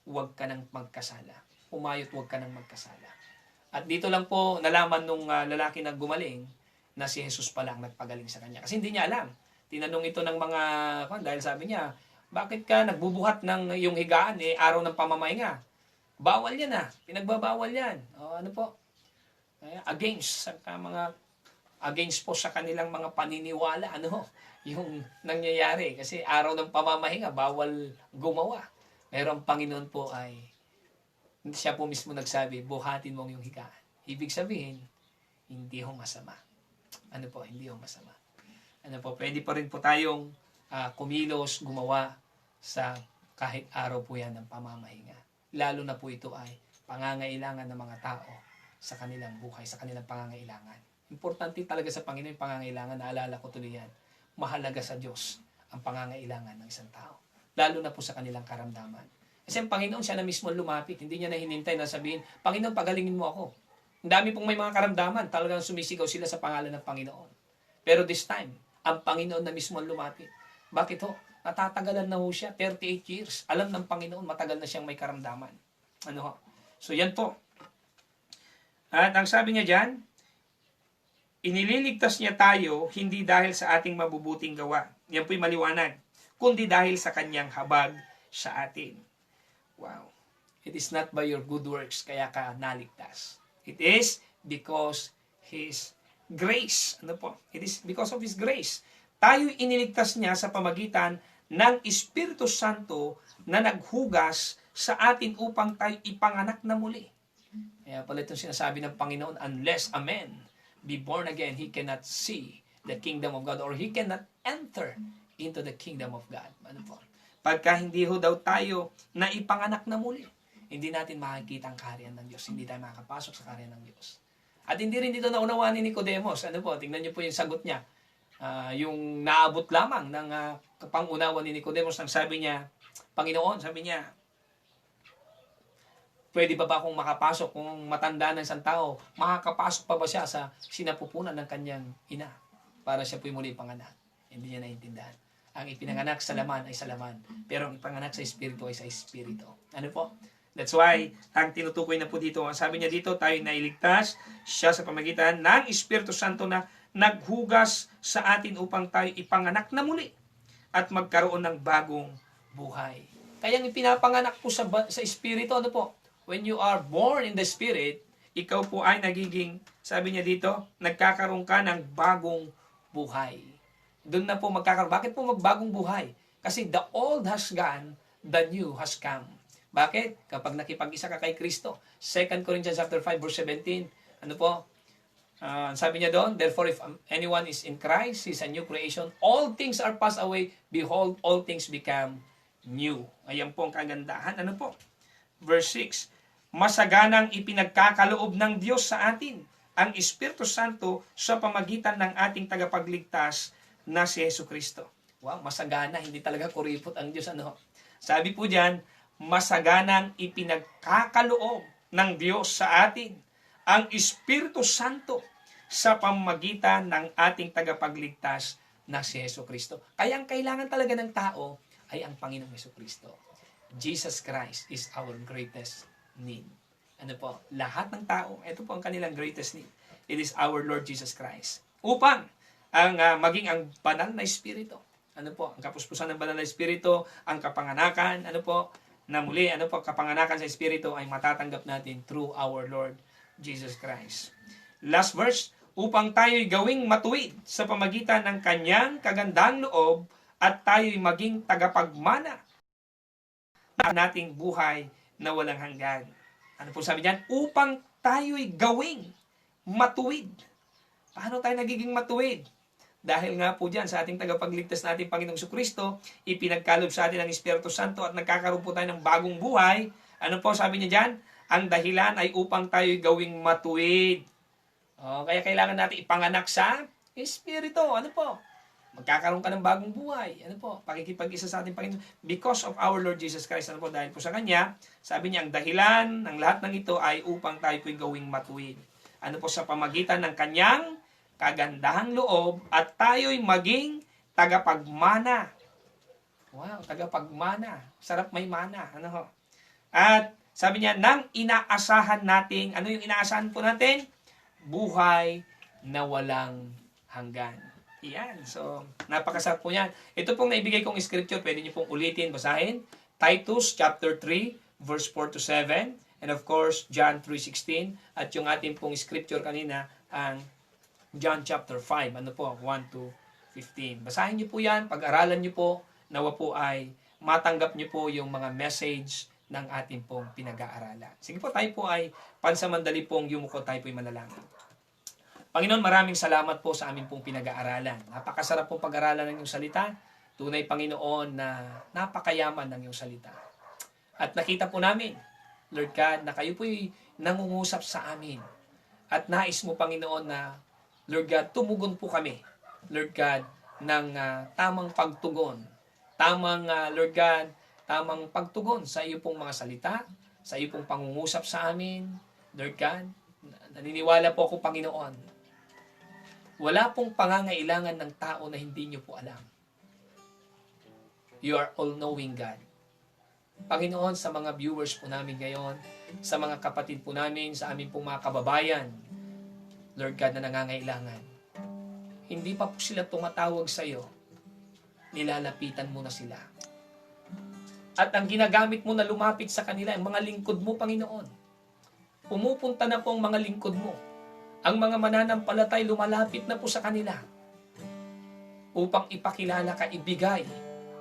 huwag ka nang magkasala. Umayot, huwag ka nang magkasala. At dito lang po nalaman nung lalaki na gumaling na si Jesus pala ang nagpagaling sa kanya. Kasi hindi niya alam. Tinanong ito ng mga, dahil sabi niya, bakit ka nagbubuhat ng iyong higaan, araw ng pamamahinga? Bawal yan pinagbabawal yan. O, ano po? Against po sa kanilang mga paniniwala, yung nangyayari. Kasi araw ng pamamahinga, bawal gumawa. Pero ang Panginoon po ay, siya po mismo nagsabi, buhatin mo ang iyong higaan. Ibig sabihin, hindi ho masama. Hindi ho masama. Pwede pa rin po tayong kumilos, gumawa sa kahit araw po yan ng pamamahinga. Lalo na po ito ay pangangailangan ng mga tao sa kanilang buhay, sa kanilang pangangailangan. Importante talaga sa Panginoon yung pangangailangan. Naalala ko tuloy yan. Mahalaga sa Diyos ang pangangailangan ng isang tao. Lalo na po sa kanilang karamdaman. Kasi ang Panginoon, siya na mismo lumapit. Hindi niya na hinintay na sabihin, Panginoon, pagalingin mo ako. Ang dami pong may mga karamdaman. Talagang sumisigaw sila sa pangalan ng Panginoon. Pero this time, ang Panginoon na mismo lumapit. Bakit ho? Natatagalan na ho siya. 38 years. Alam ng Panginoon, matagal na siyang may karamdaman. So yan po. At ang sabi niya dyan, inililigtas niya tayo hindi dahil sa ating mabubuting gawa. Yan po'y maliwanag. Kundi dahil sa kanyang habag sa atin. Wow. It is not by your good works kaya ka naligtas. It is because His grace. It is because of His grace. Tayo iniligtas niya sa pamagitan ng Espiritu Santo na naghugas sa atin upang tayo ipanganak na muli. Kaya pala itong sinasabi ng Panginoon, unless a man be born again, he cannot see the kingdom of God or he cannot enter into the kingdom of God. Pagka hindi ho daw tayo na ipanganak na muli, hindi natin makikita ang kaharian ng Diyos. Hindi tayo makakapasok sa kaharian ng Diyos. At hindi rin dito naunawaan ni Nicodemus. Tingnan niyo po yung sagot niya. Yung naabot lamang ng kapangunawa ni Nicodemus nang sabi niya, Panginoon, sabi niya, pwede ba akong makapasok kung matanda ng isang tao? Makakapasok pa ba siya sa sinapupunan ng kanyang ina para siya po'y muli panganak? Hindi niya naintindihan. Ang ipinanganak sa laman ay sa laman, pero ang ipanganak sa espiritu ay sa espiritu. That's why, ang tinutukoy na po dito, ang sabi niya dito, tayo nailigtas siya sa pamagitan ng Espiritu Santo na naghugas sa atin upang tayo ipanganak na muli at magkaroon ng bagong buhay. Kaya ang ipinapanganak po sa espiritu, when you are born in the Spirit, ikaw po ay nagiging, sabi niya dito, nagkakaroon ka ng bagong buhay. Doon na po magkakaroon. Bakit po magbagong buhay? Kasi the old has gone, the new has come. Bakit? Kapag nakipag-isa ka kay Kristo. 2 Corinthians chapter 5 verse 17. Sabi niya doon, therefore if anyone is in Christ, he is a new creation. All things are passed away. Behold, all things become new. Ayan po ang kagandahan. Verse 6. Masaganang ipinagkakaloob ng Diyos sa atin ang Espiritu Santo sa pamagitan ng ating tagapagligtas na si Jesu Kristo. Wow, masagana, hindi talaga kuripot ang Diyos. Sabi po diyan, masaganang ipinagkakaloob ng Diyos sa atin ang Espiritu Santo sa pamamagitan ng ating tagapagligtas na si Jesu Kristo. Kaya ang kailangan talaga ng tao ay ang Panginoong Jesu Kristo. Jesus Christ is our greatest need. Lahat ng tao, ito po ang kanilang greatest need. It is our Lord Jesus Christ. Upang maging ang banal na Espiritu. Ang kapuspusan ng banal na Espiritu, ang kapanganakan, na muli, kapanganakan sa Espiritu ay matatanggap natin through our Lord Jesus Christ. Last verse, upang tayo'y gawing matuwid sa pamagitan ng kanyang kagandang loob at tayo'y maging tagapagmana ng nating buhay na walang hanggan. Ano po sabi niyan? Upang tayo'y gawing matuwid. Paano tayo nagiging matuwid? Dahil nga po dyan sa ating tagapagligtas natin Panginoong Jesucristo, ipinagkalob sa atin ang Espiritu Santo at nagkakaroon po tayo ng bagong buhay. Ano po sabi niya dyan? Ang dahilan ay upang tayo'y gawing matuwid. Kaya kailangan natin ipanganak sa Espiritu. Magkakaroon ka ng bagong buhay. Pakikipag-isa sa ating Panginoon. Because of our Lord Jesus Christ. Dahil po sa Kanya, sabi niya, ang dahilan ng lahat ng ito ay upang tayo'y gawing matuwid. Sa pamagitan ng Kanyang kagandahang loob at tayo'y maging tagapagmana Wow, tagapagmana. Sarap may mana. Ano ho? At sabi niya, nang inaasahan natin, ano yung inaasahan po natin? Buhay na walang hanggan. Iyan. So, napakasarap po yan. Ito pong naibigay kong scripture, pwede niyo pong ulitin, basahin. Titus chapter 3, verse 4 to 7. And of course, John 3:16. At yung ating pong scripture kanina, ang John chapter 5. Ano po? 1 to 15. Basahin niyo po yan, pag-aralan niyo po, nawa po ay matanggap niyo po yung mga message ng ating pong pinag-aaralan. Sige po, tayo po ay pansamandali pong yumuko, tayo po ay manalangin. Panginoon, maraming salamat po sa aming pong pinag-aaralan. Napakasarap pong pag-aralan ng iyong salita. Tunay, Panginoon, na napakayaman ng iyong salita. At nakita po namin, Lord God, na kayo po'y nangungusap sa amin. At nais mo, Panginoon, na, Lord God, tumugon po kami, Lord God, ng tamang pagtugon. Lord God, tamang pagtugon sa iyo pong mga salita, sa iyo pong pangungusap sa amin, Lord God. Naniniwala po ako, Panginoon, wala pong pangangailangan ng tao na hindi niyo po alam. You are all-knowing God. Panginoon, sa mga viewers po namin ngayon, sa mga kapatid po namin, sa aming pong mga kababayan, Lord God, na nangangailangan, hindi pa po sila tumatawag sa iyo, nilalapitan mo na sila. At ang ginagamit mo na lumapit sa kanila, ang mga lingkod mo, Panginoon. Pumupunta na po ang mga lingkod mo. Ang mga mananampalatay lumalapit na po sa kanila upang ipakilala ka, ibigay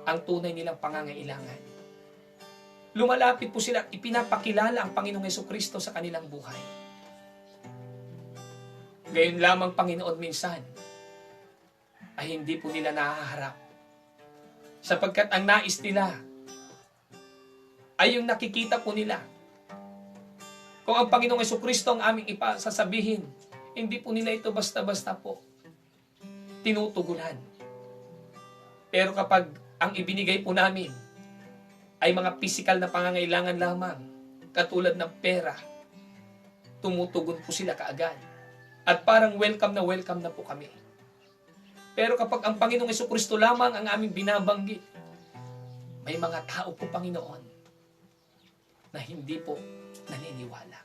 ang tunay nilang pangangailangan. Lumalapit po sila at ipinapakilala ang Panginoong Jesucristo sa kanilang buhay. Gayon lamang, Panginoon, minsan ay hindi po nila nahaharap. Sapagkat ang nais nila ay yung nakikita po nila. Kung ang Panginoong Jesucristo ang aming ipasasabihin, hindi po nila ito basta-basta po tinutugunan. Pero kapag ang ibinigay po namin ay mga physical na pangangailangan lamang, katulad ng pera, tumutugon po sila kaagad. At parang welcome na po kami. Pero kapag ang Panginoong Jesucristo lamang ang aming binabanggit, may mga tao po, Panginoon, na hindi po naniniwala.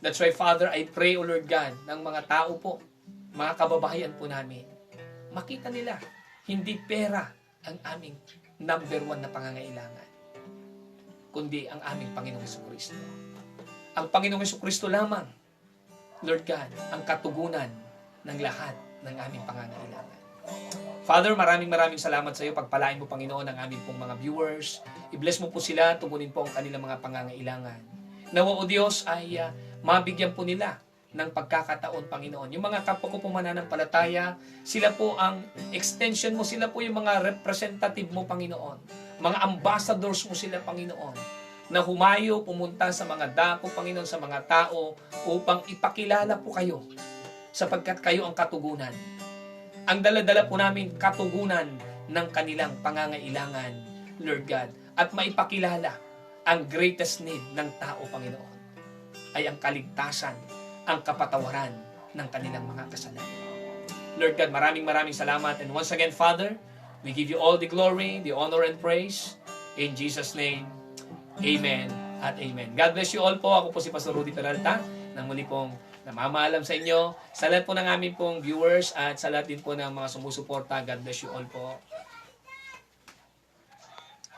That's why, Father, I pray, O Lord God, ng mga tao po, mga kababayan po namin, makita nila, hindi pera ang aming number one na pangangailangan, kundi ang aming Panginoong Jesucristo. Ang Panginoong Jesucristo lamang, Lord God, ang katugunan ng lahat ng aming pangangailangan. Father, maraming salamat sa iyo. Pagpalain mo, Panginoon, ang aming pong mga viewers. I-bless mo po sila, tugunin po ang kanilang mga pangangailangan. Nawa, O Diyos, ay mabigyan po nila ng pagkakataon, Panginoon. Yung mga kapwa ko pong mananampalataya, sila po ang extension mo, sila po yung mga representative mo, Panginoon. Mga ambassadors mo sila, Panginoon, na humayo, pumunta sa mga dako, Panginoon, sa mga tao, upang ipakilala po kayo, sapagkat kayo ang katugunan. Ang dala-dala po namin katugunan ng kanilang pangangailangan, Lord God, at maipakilala ang greatest need ng tao, Panginoon, ay ang kaligtasan, ang kapatawaran ng kanilang mga kasalanan. Lord God, maraming salamat. And once again, Father, we give you all the glory, the honor, and praise. In Jesus' name, Amen at Amen. God bless you all po. Ako po si Pastor Rudy Peralta, nang muli pong namamaalam sa inyo. Sa lahat po ng aming pong viewers at sa lahat din po ng mga sumusuporta, God bless you all po.